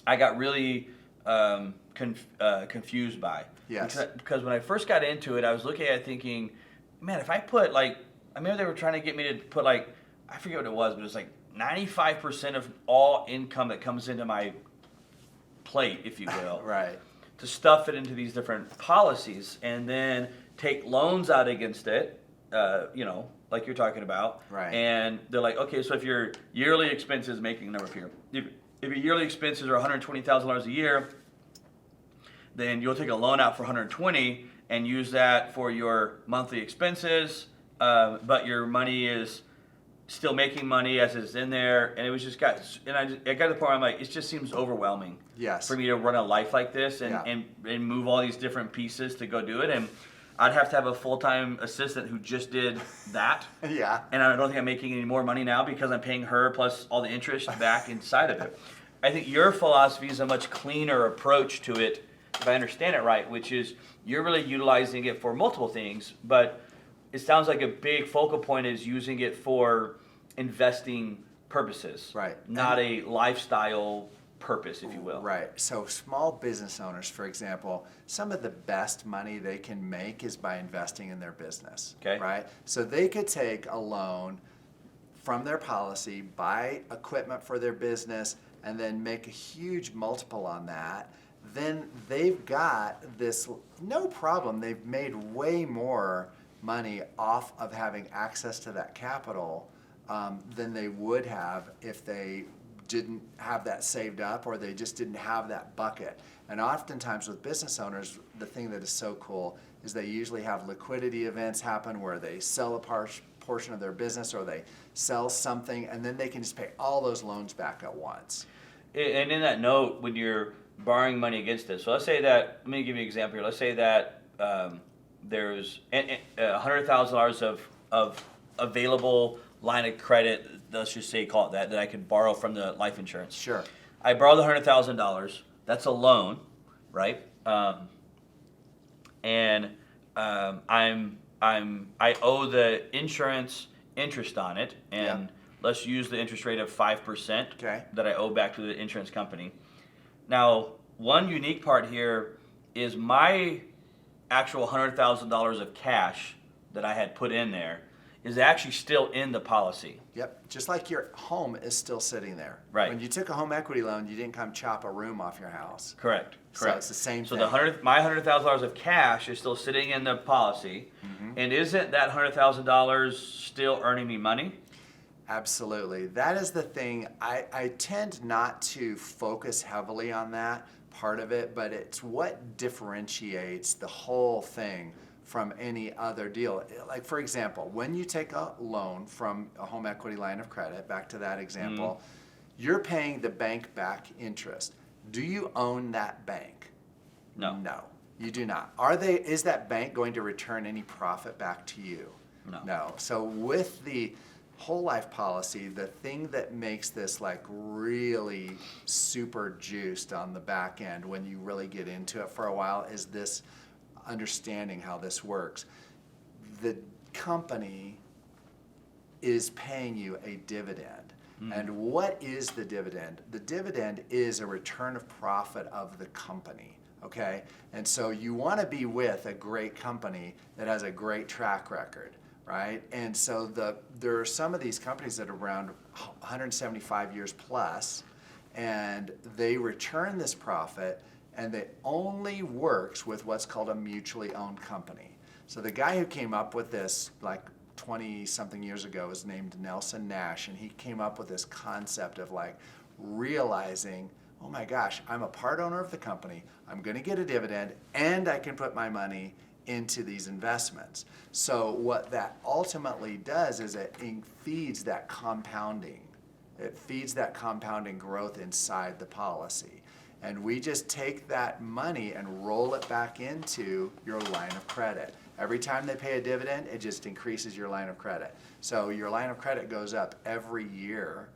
Speaker 1: I got really kind confused by.
Speaker 2: Yes.
Speaker 1: Because when I first got into it, I was looking at it thinking, man, if I put like, I remember they were trying to get me to put like, I forget what it was, but it was like 95% of all income that comes into my plate, if you will,
Speaker 2: Right.
Speaker 1: to stuff it into these different policies and then take loans out against it, like you're talking about.
Speaker 2: Right.
Speaker 1: And they're like, okay, so if your yearly expenses, making a number here, if your yearly expenses are $120,000 a year, then you'll take a loan out for 120 and use that for your monthly expenses, but your money is still making money as it's in there, and it was just I got to the point where I'm like, it just seems overwhelming.
Speaker 2: Yes.
Speaker 1: For me to run a life like this and,
Speaker 2: Yeah.
Speaker 1: and move all these different pieces to go do it, and I'd have to have a full-time assistant who just did that.
Speaker 2: Yeah.
Speaker 1: And I don't think I'm making any more money now because I'm paying her plus all the interest back inside of it. I think your philosophy is a much cleaner approach to it, if I understand it right, which is you're really utilizing it for multiple things, but it sounds like a big focal point is using it for investing purposes,
Speaker 2: Right.
Speaker 1: not a lifestyle purpose, if you will.
Speaker 2: Right. So small business owners, for example, some of the best money they can make is by investing in their business.
Speaker 1: Okay.
Speaker 2: Right. So they could take a loan from their policy, buy equipment for their business, and then make a huge multiple on that. Then they've got this, no problem, they've made way more money off of having access to that capital than they would have if they didn't have that saved up or they just didn't have that bucket. And oftentimes with business owners, the thing that is so cool is they usually have liquidity events happen where they sell a portion of their business or they sell something, and then they can just pay all those loans back at once.
Speaker 1: And in that note, when you're borrowing money against it, so let's say that, let me give you an example here. Let's say that there's $100,000 of available line of credit, let's just say, call it that I could borrow from the life insurance.
Speaker 2: Sure.
Speaker 1: I borrow the $100,000. That's a loan, right? And I owe the insurance interest on it, and
Speaker 2: Yeah.
Speaker 1: let's use the interest rate of 5%
Speaker 2: Okay.
Speaker 1: that I owe back to the insurance company. Now, one unique part here is my actual $100,000 of cash that I had put in there is actually still in the policy.
Speaker 2: Yep, just like your home is still sitting there.
Speaker 1: Right.
Speaker 2: When you took a home equity loan, you didn't come chop a room off your house.
Speaker 1: Correct.
Speaker 2: So
Speaker 1: Correct.
Speaker 2: it's the same
Speaker 1: So
Speaker 2: thing.
Speaker 1: my $100,000 of cash is still sitting in the policy,
Speaker 2: Mm-hmm.
Speaker 1: and isn't that $100,000 still earning me money?
Speaker 2: Absolutely. That is the thing. I tend not to focus heavily on that part of it, but it's what differentiates the whole thing from any other deal. Like, for example, when you take a loan from a home equity line of credit, back to that example, you're paying the bank back interest. Do you own that bank?
Speaker 1: No.
Speaker 2: No, you do not. Is that bank going to return any profit back to you?
Speaker 1: No.
Speaker 2: No. So with the whole life policy, the thing that makes this like really super juiced on the back end when you really get into it for a while is this understanding how this works. The company is paying you a dividend. And what is the dividend? The dividend is a return of profit of the company, okay? And so you want to be with a great company that has a great track record, right? And so there are some of these companies that are around 175 years plus, and they return this profit, and it only works with what's called a mutually owned company. So the guy who came up with this, like 20-something years ago, is named Nelson Nash, and he came up with this concept of like realizing, oh my gosh, I'm a part owner of the company, I'm gonna get a dividend, and I can put my money into these investments. So what that ultimately does is it feeds that compounding. It feeds that compounding growth inside the policy. And we just take that money and roll it back into your line of credit. Every time they pay a dividend, it just increases your line of credit. So your line of credit goes up every year,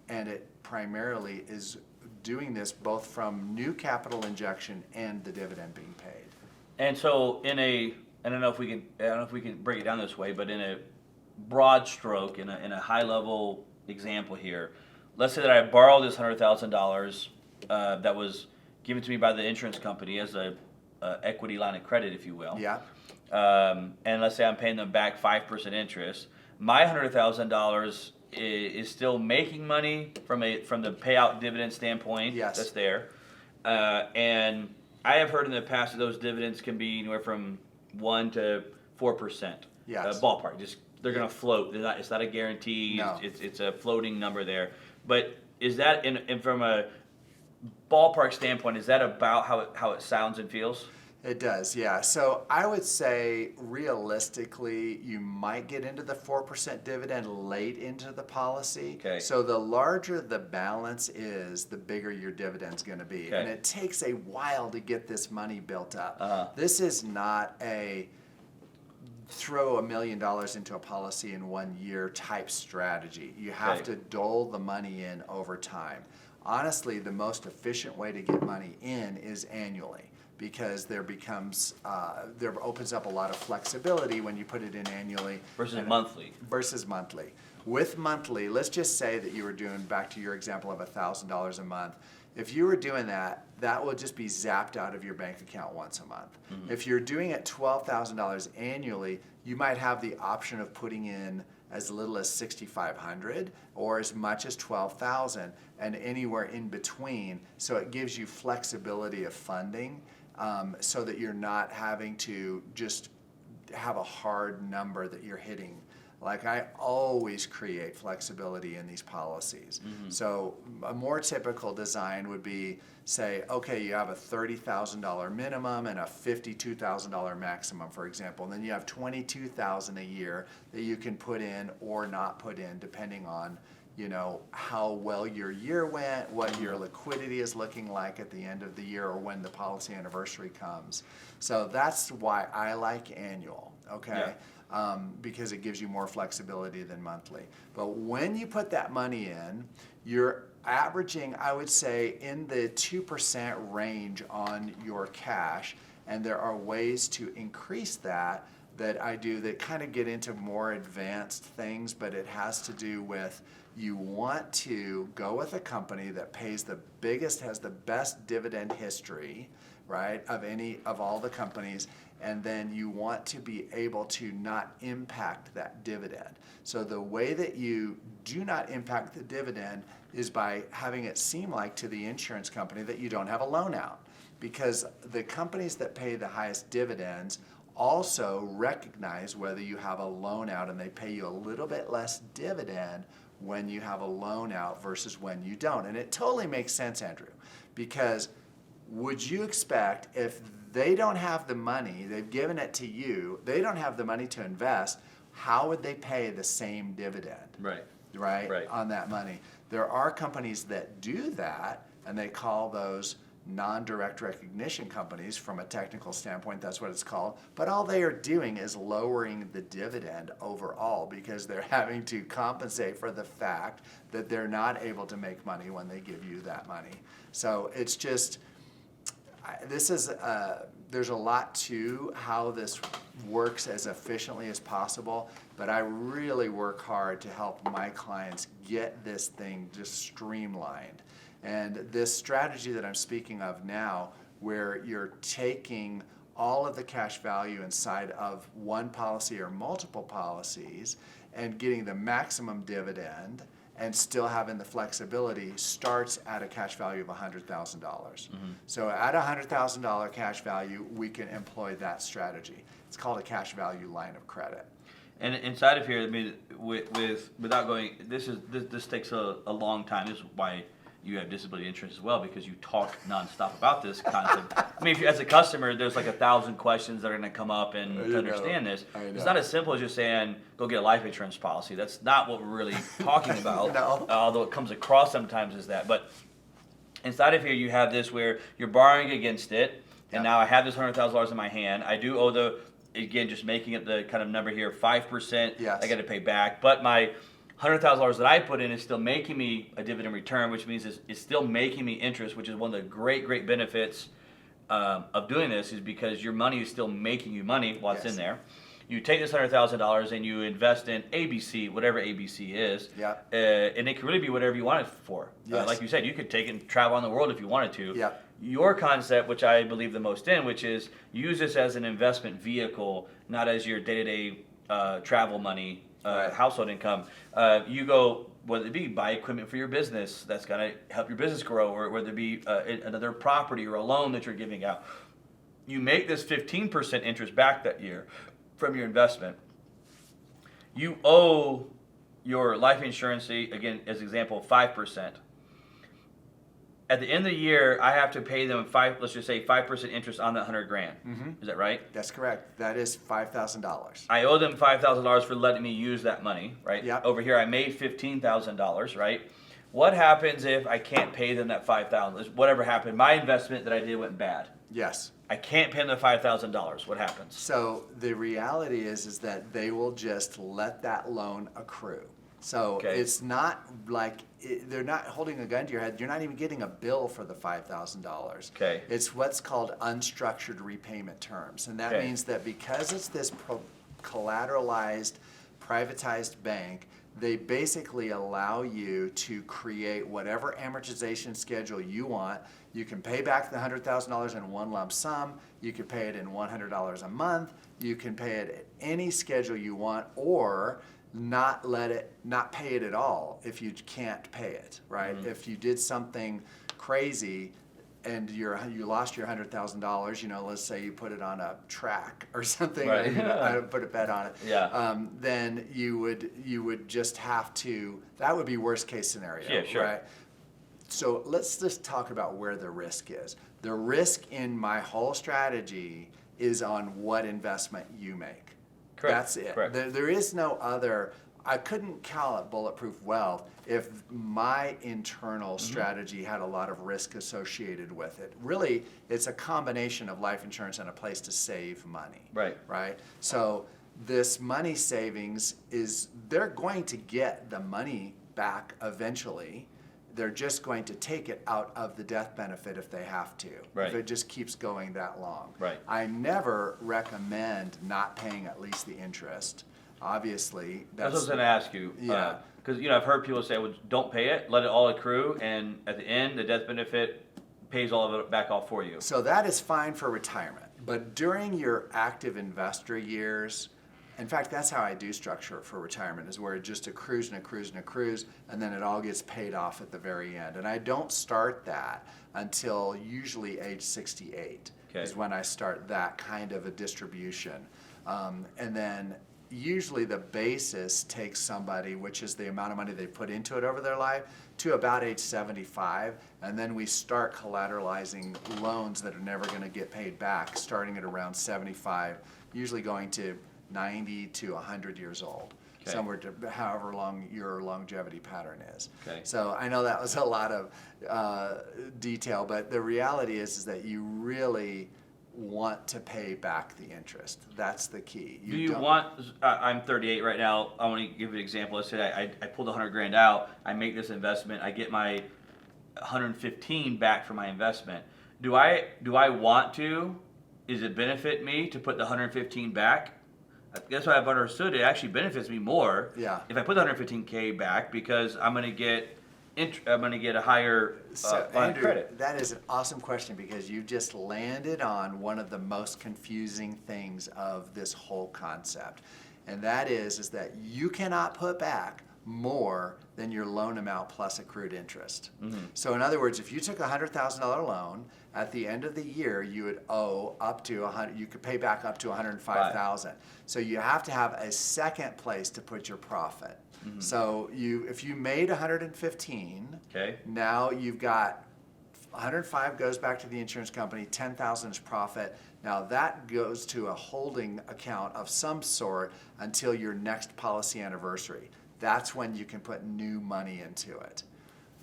Speaker 2: and it primarily is doing this both from new capital injection and the dividend being paid.
Speaker 1: And so I don't know if we can break it down this way, but in a broad stroke, in a high level example here, let's say that I borrowed this $100,000 that was given to me by the insurance company as a equity line of credit, if you will.
Speaker 2: Yeah.
Speaker 1: And let's say I'm paying them back 5% interest. My $100,000 is still making money from the payout dividend standpoint.
Speaker 2: Yes.
Speaker 1: That's there. And I have heard in the past that those dividends can be anywhere from 1 to 4%.
Speaker 2: Yes.
Speaker 1: Ballpark. Just they're going to float. It's not a guarantee.
Speaker 2: No.
Speaker 1: It's a floating number there. But is that in from a ballpark standpoint? Is that about how it sounds and feels?
Speaker 2: It does, yeah. So I would say realistically, you might get into the 4% dividend late into the policy.
Speaker 1: Okay.
Speaker 2: So the larger the balance is, the bigger your dividend's going to be.
Speaker 1: Okay.
Speaker 2: And it takes a while to get this money built up.
Speaker 1: Uh-huh.
Speaker 2: This is not a throw $1 million into a policy in 1 year type strategy. You have
Speaker 1: Okay.
Speaker 2: to dole the money in over time. Honestly, the most efficient way to get money in is annually, because there opens up a lot of flexibility when you put it in annually
Speaker 1: Versus monthly.
Speaker 2: versus monthly. With monthly, let's just say that you were doing, back to your example of $1,000 a month. If you were doing that, that will just be zapped out of your bank account once a month.
Speaker 1: Mm-hmm.
Speaker 2: If you're doing it $12,000 annually, you might have the option of putting in as little as $6,500 or as much as $12,000, and anywhere in between. So it gives you flexibility of funding, so that you're not having to just have a hard number that you're hitting. Like, I always create flexibility in these policies.
Speaker 1: Mm-hmm.
Speaker 2: So a more typical design would be, say, okay, you have a $30,000 minimum and a $52,000 maximum, for example. And then you have $22,000 a year that you can put in or not put in, depending on, you know, how well your year went, what your liquidity is looking like at the end of the year, or when the policy anniversary comes. So that's why I like annual, okay? Because it gives you more flexibility than monthly. But when you put that money in, you're averaging, I would say, in the 2% range on your cash, and there are ways to increase that I do that kind of get into more advanced things, but it has to do with, you want to go with a company that pays the biggest, has the best dividend history, right, of all the companies, and then you want to be able to not impact that dividend. So the way that you do not impact the dividend is by having it seem like to the insurance company that you don't have a loan out, because the companies that pay the highest dividends also recognize whether you have a loan out, and they pay you a little bit less dividend when you have a loan out versus when you don't. And it totally makes sense, Andrew, because would you expect, if they don't have the money, they've given it to you, they don't have the money to invest, how would they pay the same dividend? Right. On that money? There are companies that do that, and they call those non-direct recognition companies. From a technical standpoint, that's what it's called. But all they are doing is lowering the dividend overall, because they're having to compensate for the fact that they're not able to make money when they give you that money. So it's just, there's a lot to how this works as efficiently as possible, but I really work hard to help my clients get this thing just streamlined. And this strategy that I'm speaking of now, where you're taking all of the cash value inside of one policy or multiple policies and getting the maximum dividend and still having the flexibility, starts at a cash value of $100,000. Mm-hmm. So at a $100,000 cash value, we can employ that strategy. It's called a cash value line of credit.
Speaker 1: And inside of here, I mean, without going, this takes a long time. This is why you have disability insurance as well, because you talk nonstop about this concept. I mean, if you, as a customer, there's like 1,000 questions that are going to come up, and to understand this, it's not as simple as just saying, go get a life insurance policy. That's not what we're really talking about,
Speaker 2: No.
Speaker 1: Although it comes across sometimes as that. But inside of here, you have this where you're borrowing against it, and now I have this $100,000 in my hand. I do owe again, just making it the kind of number here, 5%.
Speaker 2: Yes.
Speaker 1: I got to pay back, but my $100,000 that I put in is still making me a dividend return, which means it's still making me interest, which is one of the great benefits of doing this, is because your money is still making you money while it's in there. You take this $100,000 and you invest in ABC, whatever ABC is, and it can really be whatever you want it for.
Speaker 2: Yes.
Speaker 1: Like you said, you could take it and travel on the world if you wanted to. your concept, which I believe the most in, which is use this as an investment vehicle, not as your day-to-day travel money,
Speaker 2: Right.
Speaker 1: household income. You go, whether it be buy equipment for your business that's going to help your business grow, or whether it be another property or a loan that you're giving out. You make this 15% interest back that year from your investment. You owe your life insurance, again, as an example, 5%. At the end of the year, I have to pay them let's just say 5% interest on that 100 grand.
Speaker 2: Mm-hmm.
Speaker 1: Is that right?
Speaker 2: That's correct. That is $5,000.
Speaker 1: I owe them $5,000 for letting me use that money, right?
Speaker 2: Yep.
Speaker 1: Over here, I made $15,000, right? What happens if I can't pay them that $5,000? Whatever happened, my investment that I did went bad.
Speaker 2: Yes.
Speaker 1: I can't pay them the $5,000. What happens?
Speaker 2: So the reality is that they will just let that loan accrue. So
Speaker 1: Okay.
Speaker 2: it's not like they're not holding a gun to your head. You're not even getting a bill for the $5,000.
Speaker 1: Okay.
Speaker 2: It's what's called unstructured repayment terms, and that
Speaker 1: Okay.
Speaker 2: means that because it's this collateralized, privatized bank, they basically allow you to create whatever amortization schedule you want. You can pay back the $100,000 in one lump sum. You can pay it in $100 a month. You can pay it at any schedule you want, or not pay it at all if you can't pay it, right?
Speaker 1: Mm-hmm.
Speaker 2: If you did something crazy and you lost your $100,000, let's say you put it on a track or something,
Speaker 1: Right.
Speaker 2: I put a bet on it.
Speaker 1: Yeah.
Speaker 2: Then you would just have to. That would be worst case scenario,
Speaker 1: Yeah, sure.
Speaker 2: right? So let's just talk about where the risk is. The risk in my whole strategy is on what investment you make.
Speaker 1: Correct.
Speaker 2: That's it.
Speaker 1: Correct.
Speaker 2: There is no other. I couldn't call it bulletproof wealth if my internal strategy had a lot of risk associated with it. Really, it's a combination of life insurance and a place to save money.
Speaker 1: Right.
Speaker 2: Right? So this money savings they're going to get the money back eventually. They're just going to take it out of the death benefit if they have to.
Speaker 1: Right.
Speaker 2: If it just keeps going that long.
Speaker 1: Right.
Speaker 2: I never recommend not paying at least the interest. Obviously,
Speaker 1: That's what I was going to ask you.
Speaker 2: Yeah.
Speaker 1: Because I've heard people say, well, don't pay it, let it all accrue, and at the end, the death benefit pays all of it back off for you.
Speaker 2: So that is fine for retirement. But during your active investor years, in fact, that's how I do structure it for retirement, is where it just accrues and accrues and accrues, and then it all gets paid off at the very end. And I don't start that until usually age 68 is when I start that kind of a distribution. And then usually the basis takes somebody, which is the amount of money they put into it over their life, to about age 75, and then we start collateralizing loans that are never going to get paid back, starting at around 75, usually going to 90 to 100 years old, somewhere to however long your longevity pattern is.
Speaker 1: Okay.
Speaker 2: So I know that was a lot of detail, but the reality is that you really want to pay back the interest. That's the key.
Speaker 1: Do you want, I'm 38 right now, I want to give you an example. Let's say I pulled 100 grand out, I make this investment, I get my 115 back for my investment. Do I want to? Does it benefit me to put the 115 back? That's what I've understood. It actually benefits me more if I put the 115K back, because I'm going to get a higher line of credit.
Speaker 2: That is an awesome question, because you just landed on one of the most confusing things of this whole concept. And that is that you cannot put back more than your loan amount plus accrued interest. Mm-hmm. So in other words, if you took a $100,000 loan, at the end of the year you would owe up to you could pay back up to $105,000. So you have to have a second place to put your profit. Mm-hmm. So if you made 115, now you've got 105 goes back to the insurance company, 10,000 is profit. Now that goes to a holding account of some sort until your next policy anniversary. That's when you can put new money into it.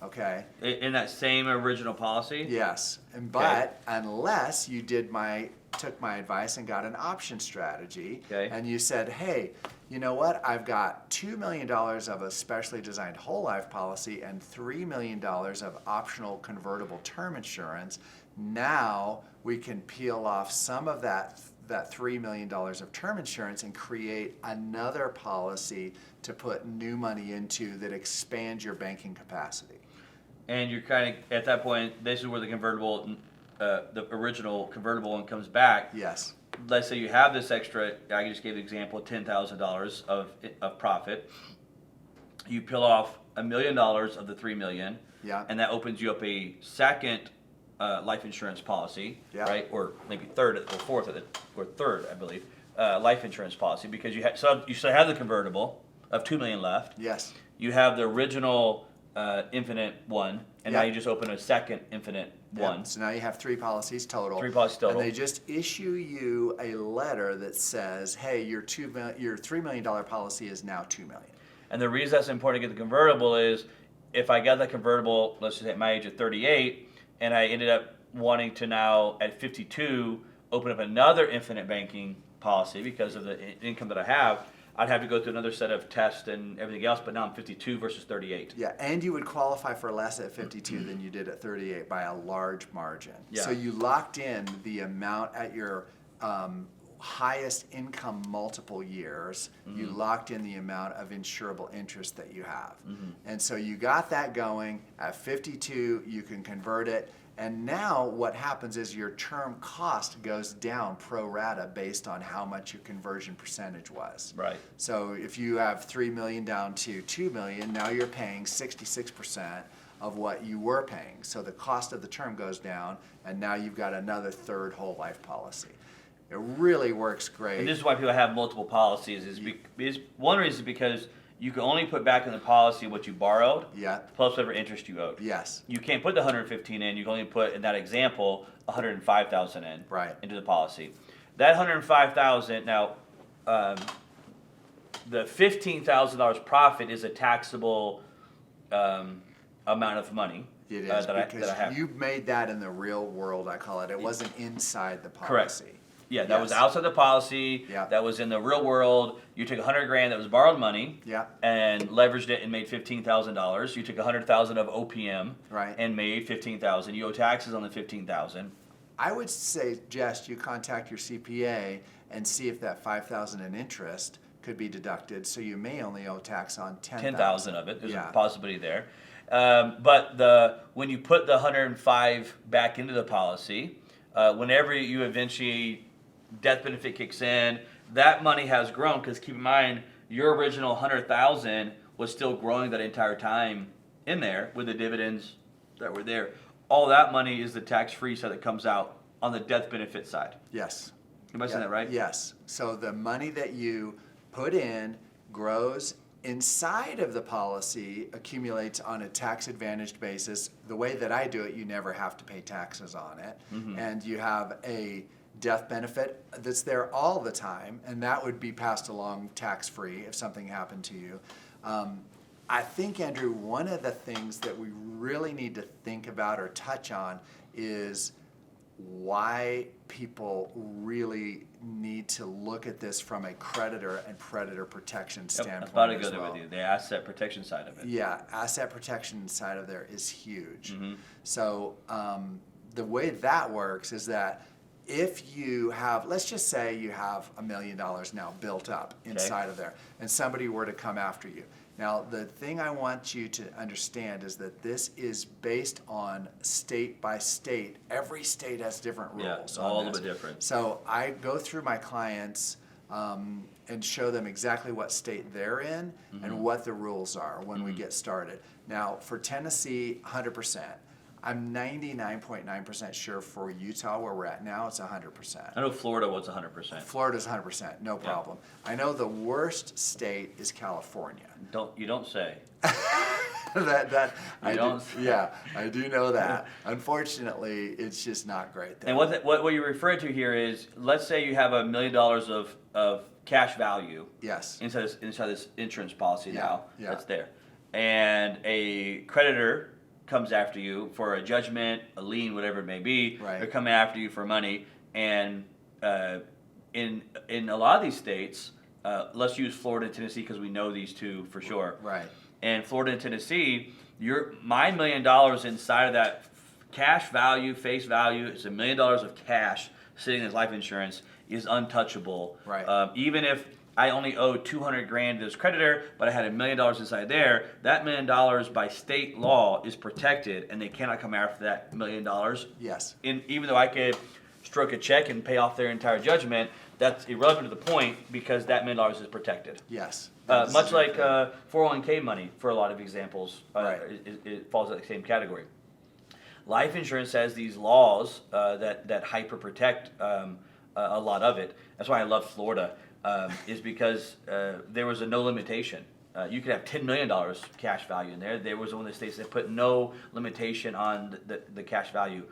Speaker 2: Okay?
Speaker 1: In that same original policy?
Speaker 2: Yes. But unless you took my advice and got an option strategy, and you said, hey, you know what? I've got $2 million of a specially designed whole life policy and $3 million of optional convertible term insurance. Now we can peel off some of that $3 million of term insurance and create another policy to put new money into that expands your banking capacity.
Speaker 1: And you're kind of, at that point, this is where the convertible the original convertible one comes back.
Speaker 2: Yes.
Speaker 1: Let's say you have this extra. I just gave the example of $10,000 of profit. You peel off $1 million of the $3 million.
Speaker 2: Yeah.
Speaker 1: And that opens you up a second life insurance policy,
Speaker 2: Yeah.
Speaker 1: right? Or maybe third or fourth or third, I believe, life insurance policy, because you still have the convertible of $2 million left.
Speaker 2: Yes.
Speaker 1: You have the original infinite one, and now
Speaker 2: Yeah.
Speaker 1: you just open a second infinite one.
Speaker 2: Yep. So now you have 3 policies total.
Speaker 1: 3 policies total.
Speaker 2: And they just issue you a letter that says, "Hey, your $3 million policy is now $2 million."
Speaker 1: And the reason that's important to get the convertible is if I got the convertible, let's just say at my age of 38, and I ended up wanting to now at 52 open up another infinite banking policy because of the income that I have, I'd have to go through another set of tests and everything else, but now I'm 52 versus 38.
Speaker 2: Yeah, and you would qualify for less at 52 than you did at 38 by a large margin.
Speaker 1: Yeah.
Speaker 2: So you locked in the amount at your highest income multiple years. You locked in the amount of insurable interest that you have. And so you got that going. At 52, you can convert it. And now what happens is your term cost goes down pro rata based on how much your conversion percentage was.
Speaker 1: Right.
Speaker 2: So if you have 3 million down to 2 million, now you're paying 66% of what you were paying. So the cost of the term goes down, and now you've got another third whole life policy. It really works great.
Speaker 1: And this is why people have multiple policies. Is one reason is because you can only put back in the policy what you borrowed,
Speaker 2: Yeah.
Speaker 1: plus whatever interest you owed.
Speaker 2: Yes.
Speaker 1: You can't put the 115 in. You can only put in that example 105,000 in
Speaker 2: Right.
Speaker 1: into the policy. That 105,000 now, the $15,000 profit is a taxable amount of money.
Speaker 2: It is
Speaker 1: that I
Speaker 2: because
Speaker 1: have.
Speaker 2: you made that in the real world, I call it. It wasn't inside the policy.
Speaker 1: Correct. Yeah, that was
Speaker 2: Yes.
Speaker 1: outside the policy.
Speaker 2: Yeah.
Speaker 1: That was in the real world. You took $100,000 that was borrowed money.
Speaker 2: Yeah.
Speaker 1: And leveraged it and made $15,000. You took $100,000 of OPM.
Speaker 2: Right.
Speaker 1: And made $15,000. You owe taxes on the $15,000.
Speaker 2: I would suggest you contact your CPA and see if that $5,000 in interest could be deducted. So you may only owe tax on $10,000
Speaker 1: of it. There's
Speaker 2: Yeah.
Speaker 1: a possibility there. But when you put the 105 back into the policy, whenever you eventually death benefit kicks in, that money has grown because keep in mind your original 100,000 was still growing that entire time in there with the dividends that were there. All that money is the tax-free side that comes out on the death benefit side.
Speaker 2: Yes.
Speaker 1: Am I saying that right?
Speaker 2: Yes. So the money that you put in grows inside of the policy, accumulates on a tax-advantaged basis. The way that I do it, you never have to pay taxes on it. And you have a death benefit that's there all the time, and that would be passed along tax-free if something happened to you. I think, Andrew, one of the things that we really need to think about or touch on is why people really need to look at this from a creditor and predator protection
Speaker 1: Yep,
Speaker 2: standpoint.
Speaker 1: I was about to go
Speaker 2: as
Speaker 1: there
Speaker 2: well.
Speaker 1: with you. The asset protection side of it.
Speaker 2: Yeah, asset protection side of there is huge.
Speaker 1: Mm-hmm.
Speaker 2: So the way that works is that if you have, let's just say you have $1 million now built up inside of there, and somebody were to come after you. Now, the thing I want you to understand is that this is based on state by state. Every state has different rules.
Speaker 1: Yeah, it's all a little bit different.
Speaker 2: So I go through my clients and show them exactly what state they're in and what the rules are when we get started. Now, for Tennessee, 100%. I'm 99.9% sure for Utah, where we're at now, it's 100%.
Speaker 1: I know Florida was 100%.
Speaker 2: Florida's 100%, no problem. I know the worst state is California.
Speaker 1: You don't say.
Speaker 2: I
Speaker 1: don't
Speaker 2: do,
Speaker 1: say.
Speaker 2: yeah, I do know that. Unfortunately, it's just not great there.
Speaker 1: And what you're referring to here is, let's say you have $1 million of cash value
Speaker 2: Yes.
Speaker 1: inside this insurance policy now
Speaker 2: yeah.
Speaker 1: that's there, and a creditor comes after you for a judgment, a lien, whatever it may be.
Speaker 2: Right.
Speaker 1: They're coming after you for money, and in a lot of these states, let's use Florida and Tennessee because we know these two for sure.
Speaker 2: Right.
Speaker 1: And Florida and Tennessee, my $1 million inside of that cash value, face value, it's $1 million of cash sitting as life insurance is untouchable.
Speaker 2: Right.
Speaker 1: Even if I only owe 200 grand to this creditor, but I had $1 million inside there. That $1 million by state law is protected, and they cannot come after that $1 million.
Speaker 2: Yes.
Speaker 1: Even though I could stroke a check and pay off their entire judgment, that's irrelevant to the point because that $1 million is protected.
Speaker 2: Yes.
Speaker 1: Much like 401k money, for a lot of examples,
Speaker 2: Right.
Speaker 1: it falls in the same category. Life insurance has these laws that hyper protect a lot of it. That's why I love Florida, is because there was a no limitation. You could have $10 million cash value in there. There was one of the states that put no limitation on the cash value.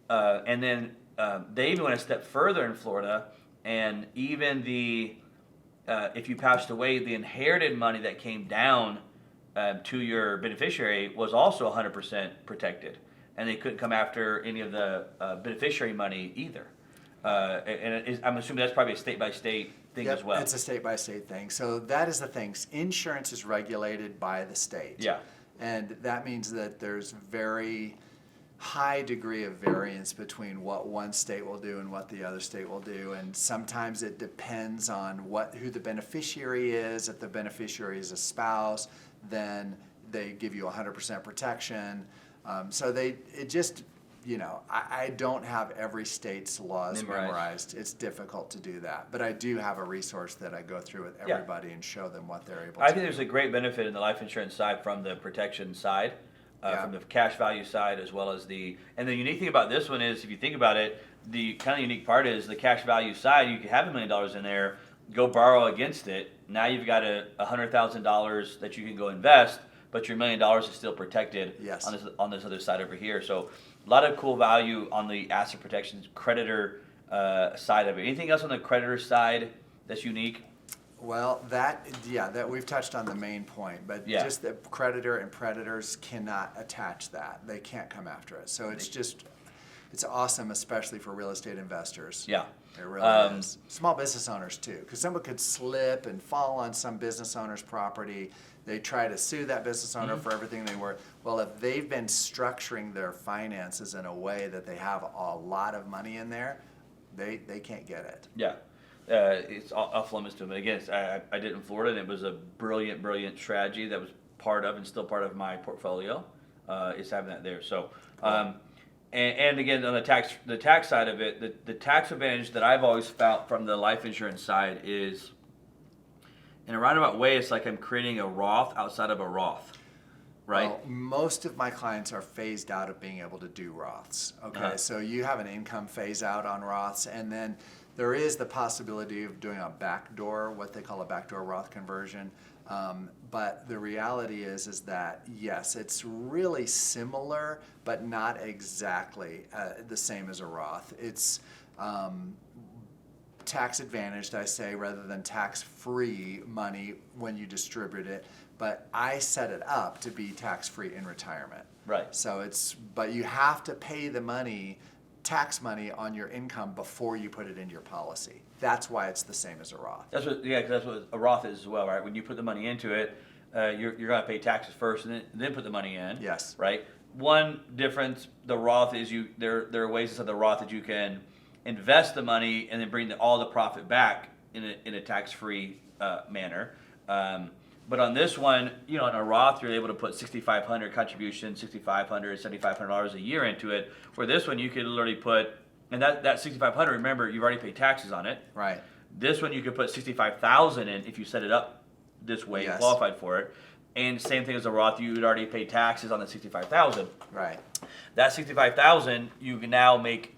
Speaker 1: And then they even went a step further in Florida, and even if you passed away, the inherited money that came down to your beneficiary was also 100% protected. And they couldn't come after any of the beneficiary money either. I'm assuming that's probably a state-by-state thing as well.
Speaker 2: It's a state-by-state thing. So that is the thing. Insurance is regulated by the state.
Speaker 1: Yeah.
Speaker 2: And that means that there's very high degree of variance between what one state will do and what the other state will do. And sometimes it depends on who the beneficiary is. If the beneficiary is a spouse, then they give you 100% protection. I don't have every state's laws memorized. It's difficult to do that. But I do have a resource that I go through with everybody and show them what they're able to do.
Speaker 1: I think there's a great benefit in the life insurance side from the protection side, from the cash value side, as well as and the unique thing about this one is, if you think about it, the kind of unique part is the cash value side, you could have $1 million in there, go borrow against it. Now you've got $100,000 that you can go invest, but your $1 million is still protected on this other side over here. So a lot of cool value on the asset protection creditor side of it. Anything else on the creditor side that's unique?
Speaker 2: Well, that we've touched on the main point, but just the creditor and predators cannot attach that. They can't come after it. So it's awesome, especially for real estate investors.
Speaker 1: Yeah.
Speaker 2: It really is. Small business owners too, because someone could slip and fall on some business owner's property. They try to sue that business owner for everything they were. Well, if they've been structuring their finances in a way that they have a lot of money in there, they can't get it.
Speaker 1: Yeah. It's off limits to them. Again, I did it in Florida, and it was a brilliant strategy that was part of and still part of my portfolio. Is having that there. So, and again, on the tax side of it, the tax advantage that I've always found from the life insurance side is, in a roundabout way, it's like I'm creating a Roth outside of a Roth, right?
Speaker 2: Well, most of my clients are phased out of being able to do Roths. Okay, so you have an income phase out on Roths, and then there is the possibility of doing a backdoor, what they call a backdoor Roth conversion. But the reality is that, yes, it's really similar, but not exactly the same as a Roth. It's tax advantaged, I say, rather than tax-free money when you distribute it. But I set it up to be tax-free in retirement.
Speaker 1: Right.
Speaker 2: So but you have to pay the money, tax money on your income before you put it in your policy. That's why it's the same as a Roth.
Speaker 1: Because that's what a Roth is as well, right? When you put the money into it, you're going to pay taxes first and then put the money in.
Speaker 2: Yes.
Speaker 1: Right. One difference, the Roth is there are ways inside the Roth that you can invest the money and then bring all the profit back in a tax-free manner. But on this one, in a Roth, you're able to put $6,500 contribution, $6,500, $7,500 a year into it. For this one, you could literally put, and that $6,500, remember, you've already paid taxes on it.
Speaker 2: Right.
Speaker 1: This one, you could put $65,000 in if you set it up this way and qualified for it. And same thing as a Roth, you would already pay taxes on the $65,000.
Speaker 2: Right.
Speaker 1: That $65,000, you can now make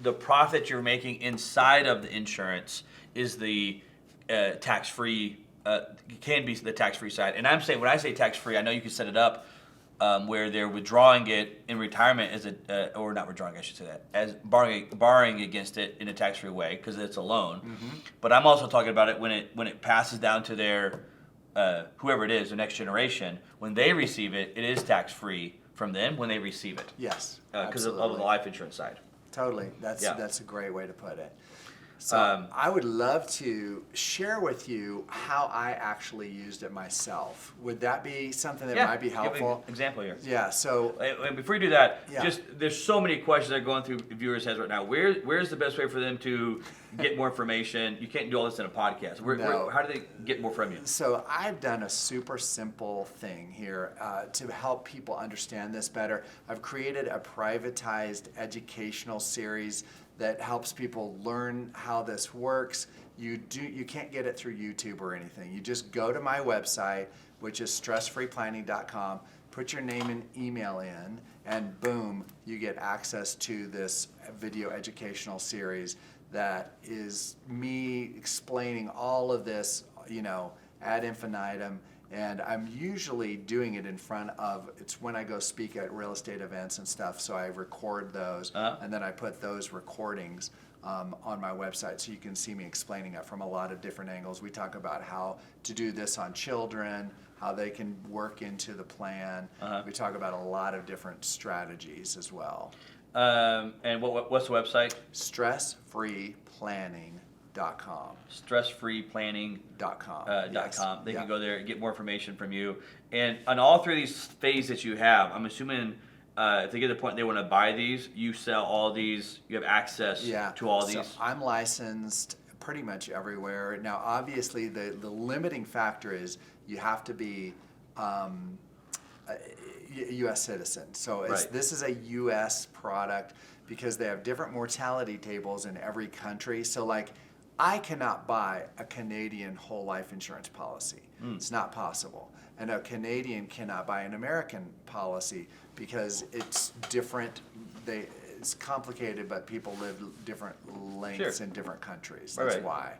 Speaker 1: the profit you're making inside of the insurance is the tax-free. Can be the tax-free side. And I'm saying, when I say tax-free, I know you can set it up where they're withdrawing it in retirement as or not withdrawing, I should say that, as borrowing against it in a tax-free way because it's a loan. Mm-hmm. But I'm also talking about it when it passes down to their whoever it is, the next generation. When they receive it, it is tax-free from them when they receive it.
Speaker 2: Yes.
Speaker 1: Because of the life insurance side.
Speaker 2: Totally. That's a great way to put it. So I would love to share with you how I actually used it myself. Would that be something that might be helpful?
Speaker 1: Give me an example here.
Speaker 2: Yeah. So
Speaker 1: Before you do that,
Speaker 2: Yeah.
Speaker 1: just there's so many questions that are going through viewers' heads right now. Where's the best way for them to get more information? You can't do all this in a podcast.
Speaker 2: No.
Speaker 1: How do they get more from you?
Speaker 2: So I've done a super simple thing here to help people understand this better. I've created a privatized educational series that helps people learn how this works. You can't get it through YouTube or anything. You just go to my website, which is stressfreeplanning.com, put your name and email in, and boom, you get access to this video educational series that is me explaining all of this, ad infinitum. And I'm usually doing it in front of, it's when I go speak at real estate events and stuff, so I record those, and then I put those recordings on my website so you can see me explaining it from a lot of different angles. We talk about how to do this on children, how they can work into the plan. We talk about a lot of different strategies as well.
Speaker 1: And what's the website?
Speaker 2: Stressfreeplanning.com.
Speaker 1: Stressfreeplanning.com. They can go there and get more information from you. And on all three of these phases that you have, I'm assuming if they get to the point they want to buy these, you sell all these, you have access to all these.
Speaker 2: So I'm licensed pretty much everywhere. Now, obviously, the limiting factor is you have to be a U.S. citizen. So this is a U.S. product because they have different mortality tables in every country. So I cannot buy a Canadian whole life insurance policy. It's not possible. And a Canadian cannot buy an American policy because it's different. It's complicated, but people live different lengths in different countries. That's why.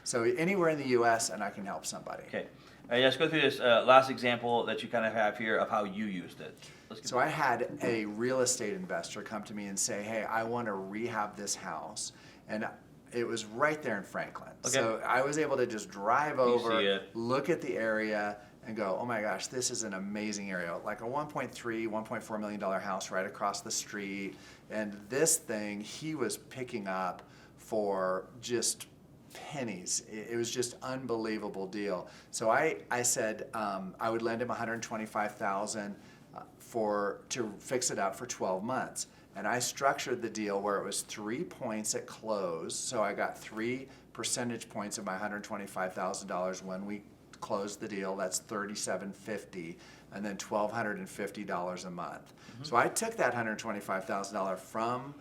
Speaker 2: So anywhere in the U.S. and I can help somebody.
Speaker 1: Okay. Let's go through this last example that you kind of have here of how you used it.
Speaker 2: So I had a real estate investor come to me and say, hey, I want to rehab this house. And it was right there in Franklin.
Speaker 1: Okay.
Speaker 2: So I was able to just drive over, look at the area, and go, oh my gosh, this is an amazing area. Like a $1.4 million house right across the street. And this thing he was picking up for just pennies. It was just unbelievable deal. So I said I would lend him $125,000 to fix it up for 12 months. And I structured the deal where it was 3 points at close. So I got 3 percentage points of my $125,000 when we closed the deal. That's $3,750, and then $1,250 a month. So I took that $125,000 from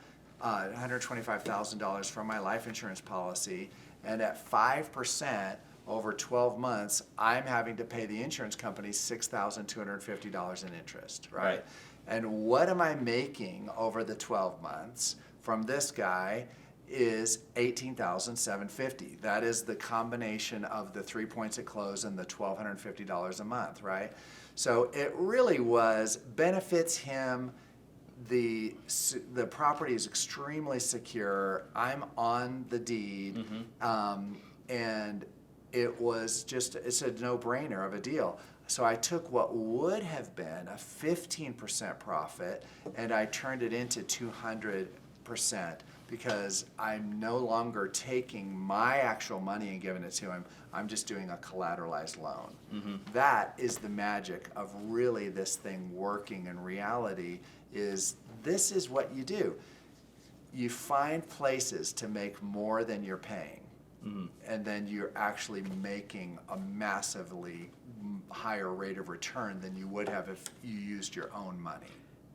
Speaker 2: $125,000 from my life insurance policy, and at 5% over 12 months, I'm having to pay the insurance company $6,250 in interest, right? And what am I making over the 12 months from this guy is $18,750. That is the combination of the 3 points at close and the $1,250 a month, right? So it really benefits him. The property is extremely secure. I'm on the deed, and it's a no-brainer of a deal. So I took what would have been a 15% profit and I turned it into 200% because I'm no longer taking my actual money and giving it to him. I'm just doing a collateralized loan. That is the magic of really this thing working in reality. This is what you do. You find places to make more than you're paying. And then you're actually making a massively higher rate of return than you would have if you used your own money.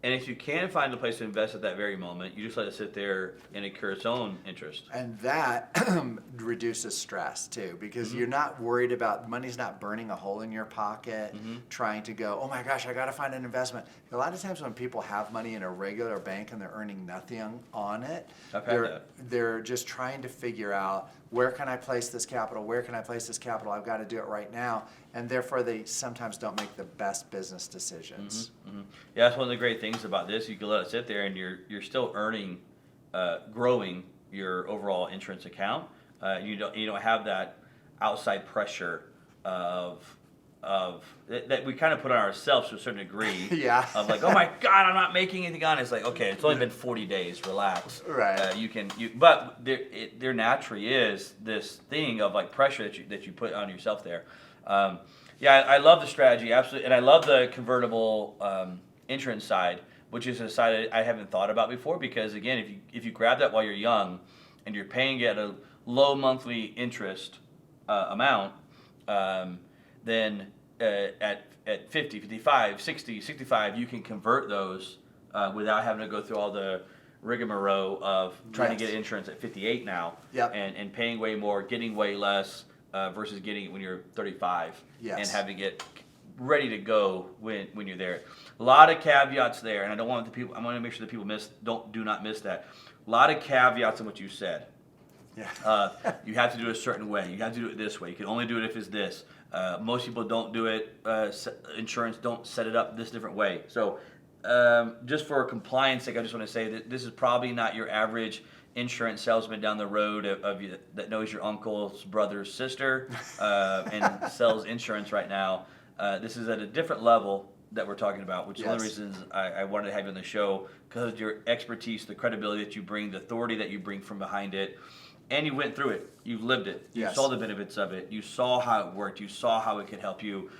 Speaker 1: And if you can find a place to invest at that very moment, you just let it sit there and incur its own interest.
Speaker 2: And that reduces stress too, because you're not worried about money's not burning a hole in your pocket, trying to go, oh my gosh, I got to find an investment. A lot of times when people have money in a regular bank and they're earning nothing on it, they're just trying to figure out, where can I place this capital? Where can I place this capital? I've got to do it right now. And therefore, they sometimes don't make the best business decisions.
Speaker 1: Yeah, that's one of the great things about this. You can let it sit there, and you're still earning, growing your overall insurance account. You don't have that outside pressure of that we kind of put on ourselves to a certain degree.
Speaker 2: Yeah.
Speaker 1: Of like, oh my God, I'm not making anything on it. It's like, okay, it's only been 40 days. Relax.
Speaker 2: Right.
Speaker 1: But there naturally is this thing of like pressure that you put on yourself there. Yeah, I love the strategy, absolutely, and I love the convertible insurance side, which is a side I haven't thought about before. Because again, if you grab that while you're young, and you're paying at a low monthly interest amount, then at 50, 55, 60, 65, you can convert those without having to go through all the rigmarole of trying to get insurance at 58 now,
Speaker 2: Yep.
Speaker 1: and paying way more, getting way less versus getting it when you're 35,
Speaker 2: Yes.
Speaker 1: and having it ready to go when you're there. A lot of caveats there, and I want to make sure that people do not miss that. A lot of caveats in what you said.
Speaker 2: Yeah.
Speaker 1: You have to do it a certain way. You have to do it this way. You can only do it if it's this. Most people don't do it. Insurance don't set it up this different way. So just for compliance sake, I just want to say that this is probably not your average insurance salesman down the road that knows your uncle's brother's sister and sells insurance right now. This is at a different level that we're talking about, which is one of the reasons I wanted to have you on the show, because of your expertise, the credibility that you bring, the authority that you bring from behind it. And you went through it. You've lived it. You saw the benefits of it. You saw how it worked. You saw how it could help you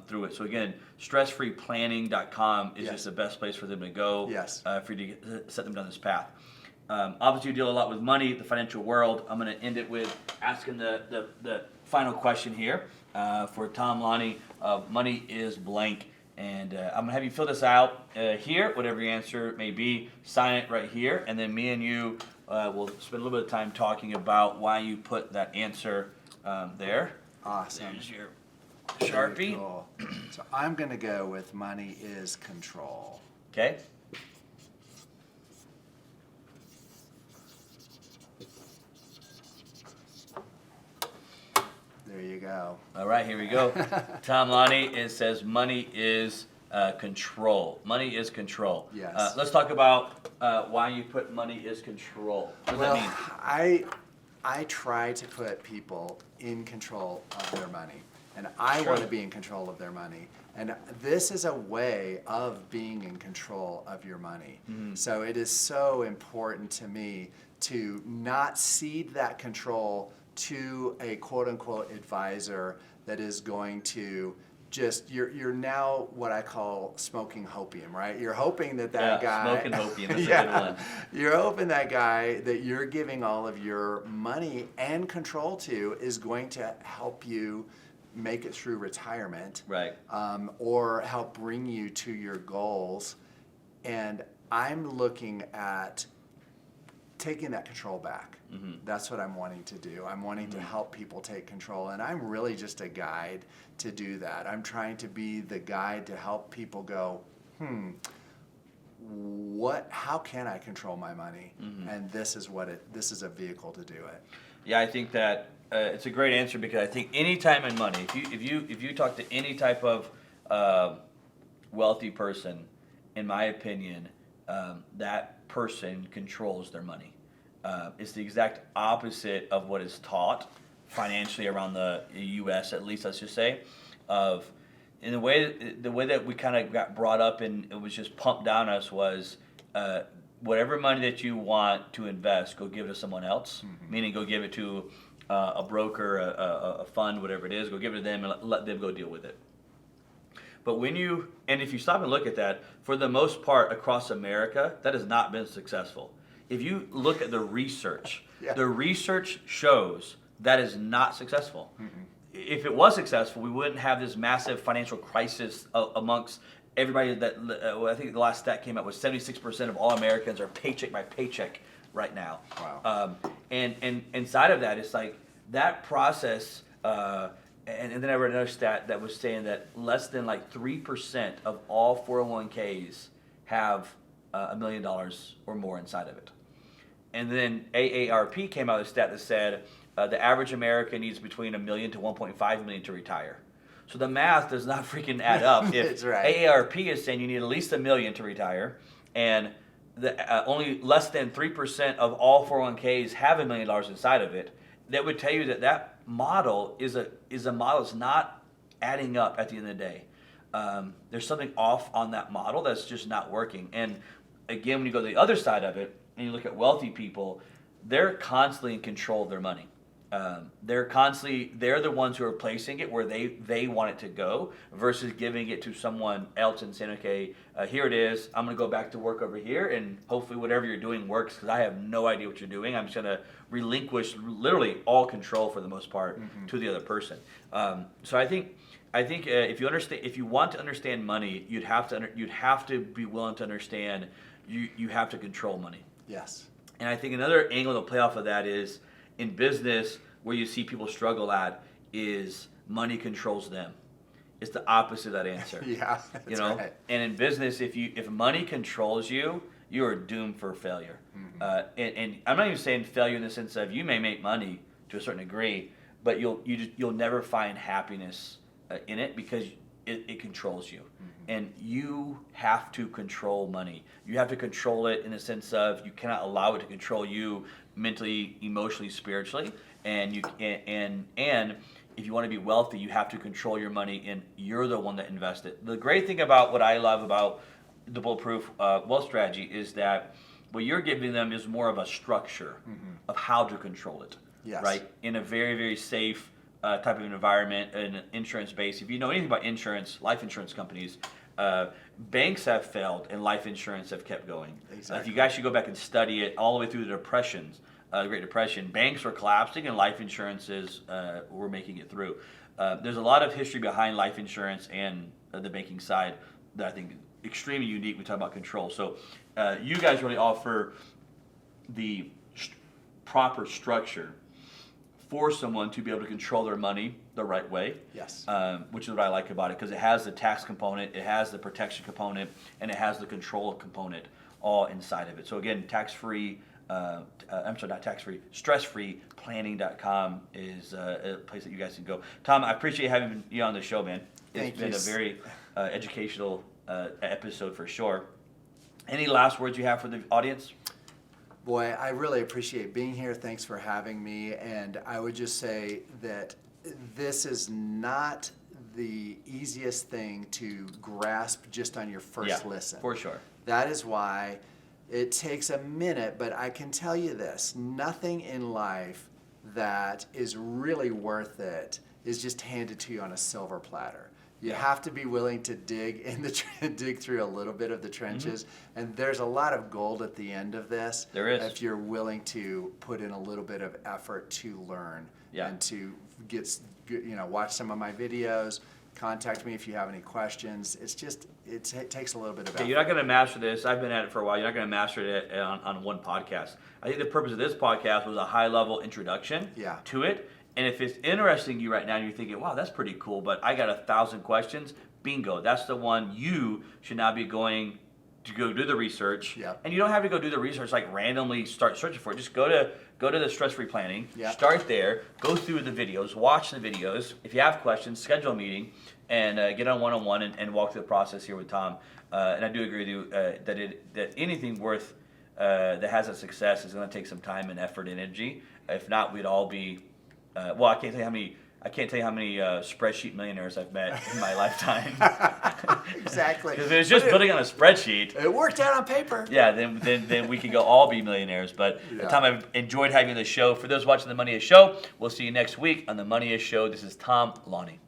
Speaker 1: through it. So again, stressfreeplanning.com is just the best place for them to go for you to set them down this path. Obviously, you deal a lot with money, the financial world. I'm going to end it with asking the final question here for Tom Laune. Money is blank. And I'm going to have you fill this out here, whatever your answer may be. Sign it right here. And then me and you will spend a little bit of time talking about why you put that answer there.
Speaker 2: Awesome.
Speaker 1: There's your Sharpie.
Speaker 2: Cool. So I'm going to go with money is control.
Speaker 1: Okay.
Speaker 2: There you go.
Speaker 1: All right, here we go. Tom Laune, it says money is control. Money is control.
Speaker 2: Yes.
Speaker 1: Let's talk about why you put money is control. What does that mean?
Speaker 2: I try to put people in control of their money, and I want to be in control of their money. And this is a way of being in control of your money. Mm-hmm. So it is so important to me to not cede that control to a quote-unquote advisor that is going to just, you're now what I call smoking hopium, right? You're hoping that guy...
Speaker 1: smoking hopium is a good one.
Speaker 2: You're hoping that guy that you're giving all of your money and control to is going to help you make it through retirement.
Speaker 1: Right.
Speaker 2: Or help bring you to your goals. And I'm looking at taking that control back. Mm-hmm. That's what I'm wanting to do. I'm wanting to help people take control, and I'm really just a guide to do that. I'm trying to be the guide to help people go, how can I control my money? Mm-hmm. And this is a vehicle to do it.
Speaker 1: Yeah, I think that it's a great answer, because I think any time in money, if you talk to any type of wealthy person, in my opinion, that person controls their money. It's the exact opposite of what is taught financially around the U.S., at least, let's just say, in the way that we kind of got brought up and it was just pumped down us was whatever money that you want to invest, go give it to someone else. Mm-hmm. Meaning, go give it to a broker, a fund, whatever it is. Go give it to them and let them go deal with it. But if you stop and look at that, for the most part across America, that has not been successful. If you look at the research, the research shows that is not successful. Mm-hmm. If it was successful, we wouldn't have this massive financial crisis amongst everybody. That I think the last stat came out was 76% of all Americans are paycheck by paycheck right now.
Speaker 2: Wow.
Speaker 1: And inside of that, it's like that process. And then I read another stat that was saying that less than like 3% of all 401ks have $1 million or more inside of it. And then AARP came out with a stat that said the average American needs between $1 million to $1.5 million to retire. So the math does not freaking add up. If
Speaker 2: right.
Speaker 1: AARP is saying you need at least $1 million to retire, and only less than 3% of all 401ks have $1 million inside of it, that would tell you that model is a model that's not adding up at the end of the day. There's something off on that model that's just not working. And again, when you go to the other side of it and you look at wealthy people, they're constantly in control of their money. They're the ones who are placing it where they want it to go versus giving it to someone else and saying, okay, here it is. I'm going to go back to work over here, and hopefully whatever you're doing works, because I have no idea what you're doing. I'm just going to relinquish literally all control for the most part to the other person. So I think if you want to understand money, you'd have to be willing to understand you have to control money.
Speaker 2: Yes.
Speaker 1: And I think another angle to play off of that is in business, where you see people struggle at is money controls them. It's the opposite of that answer.
Speaker 2: Yeah, that's right.
Speaker 1: And in business, if money controls you, you are doomed for failure. And I'm not even saying failure in the sense of you may make money to a certain degree, but you'll never find happiness in it because it controls you. And you have to control money. You have to control it in the sense of you cannot allow it to control you mentally, emotionally, spiritually. And if you want to be wealthy, you have to control your money, and you're the one that invests it. The great thing about what I love about the Bulletproof Wealth Strategy is that what you're giving them is more of a structure of how to control it.
Speaker 2: Yes.
Speaker 1: Right? In a very, very safe type of environment, an insurance base. If you know anything about insurance, life insurance companies, banks have failed and life insurance have kept going.
Speaker 2: Exactly.
Speaker 1: If you guys should go back and study it all the way through the depressions, the Great Depression, banks were collapsing and life insurances were making it through. There's a lot of history behind life insurance and the banking side that I think is extremely unique. We talk about control. So you guys really offer the proper structure for someone to be able to control their money the right way.
Speaker 2: Yes.
Speaker 1: Which is what I like about it, because it has the tax component, it has the protection component, and it has the control component all inside of it. So again, tax-free, not tax-free, stress-free planning.com is a place that you guys can go. Tom, I appreciate having you on the show, man. It's been a very educational episode for sure. Any last words you have for the audience?
Speaker 2: Boy, I really appreciate being here. Thanks for having me. And I would just say that this is not the easiest thing to grasp just on your first listen.
Speaker 1: For sure.
Speaker 2: That is why it takes a minute, but I can tell you this, nothing in life that is really worth it is just handed to you on a silver platter. You have to be willing to dig through a little bit of the trenches, and there's a lot of gold at the end of this.
Speaker 1: There is.
Speaker 2: If you're willing to put in a little bit of effort to learn and to watch some of my videos, contact me if you have any questions. It takes a little bit of effort.
Speaker 1: You're not going to master this. I've been at it for a while. You're not going to master it on one podcast. I think the purpose of this podcast was a high-level introduction to it. And if it's interesting to you right now and you're thinking, wow, that's pretty cool, but I got 1,000 questions, bingo. That's the one you should now be going to go do the research.
Speaker 2: Yeah.
Speaker 1: And you don't have to go do the research like randomly start searching for it. Just go to the stress-free planning,
Speaker 2: Yeah.
Speaker 1: start there, go through the videos, watch the videos. If you have questions, schedule a meeting and get on one-on-one and walk through the process here with Tom. And I do agree with you that anything worth that has a success is going to take some time and effort and energy. If not, we'd all be I can't tell you how many spreadsheet millionaires I've met in my lifetime.
Speaker 2: Exactly.
Speaker 1: Because if it was just putting on a spreadsheet,
Speaker 2: it worked out on paper.
Speaker 1: Yeah, then we could go all be millionaires. But Tom, I've enjoyed having you on the show. For those watching the Money Is Show, we'll see you next week on the Money Is Show. This is Tom Laune.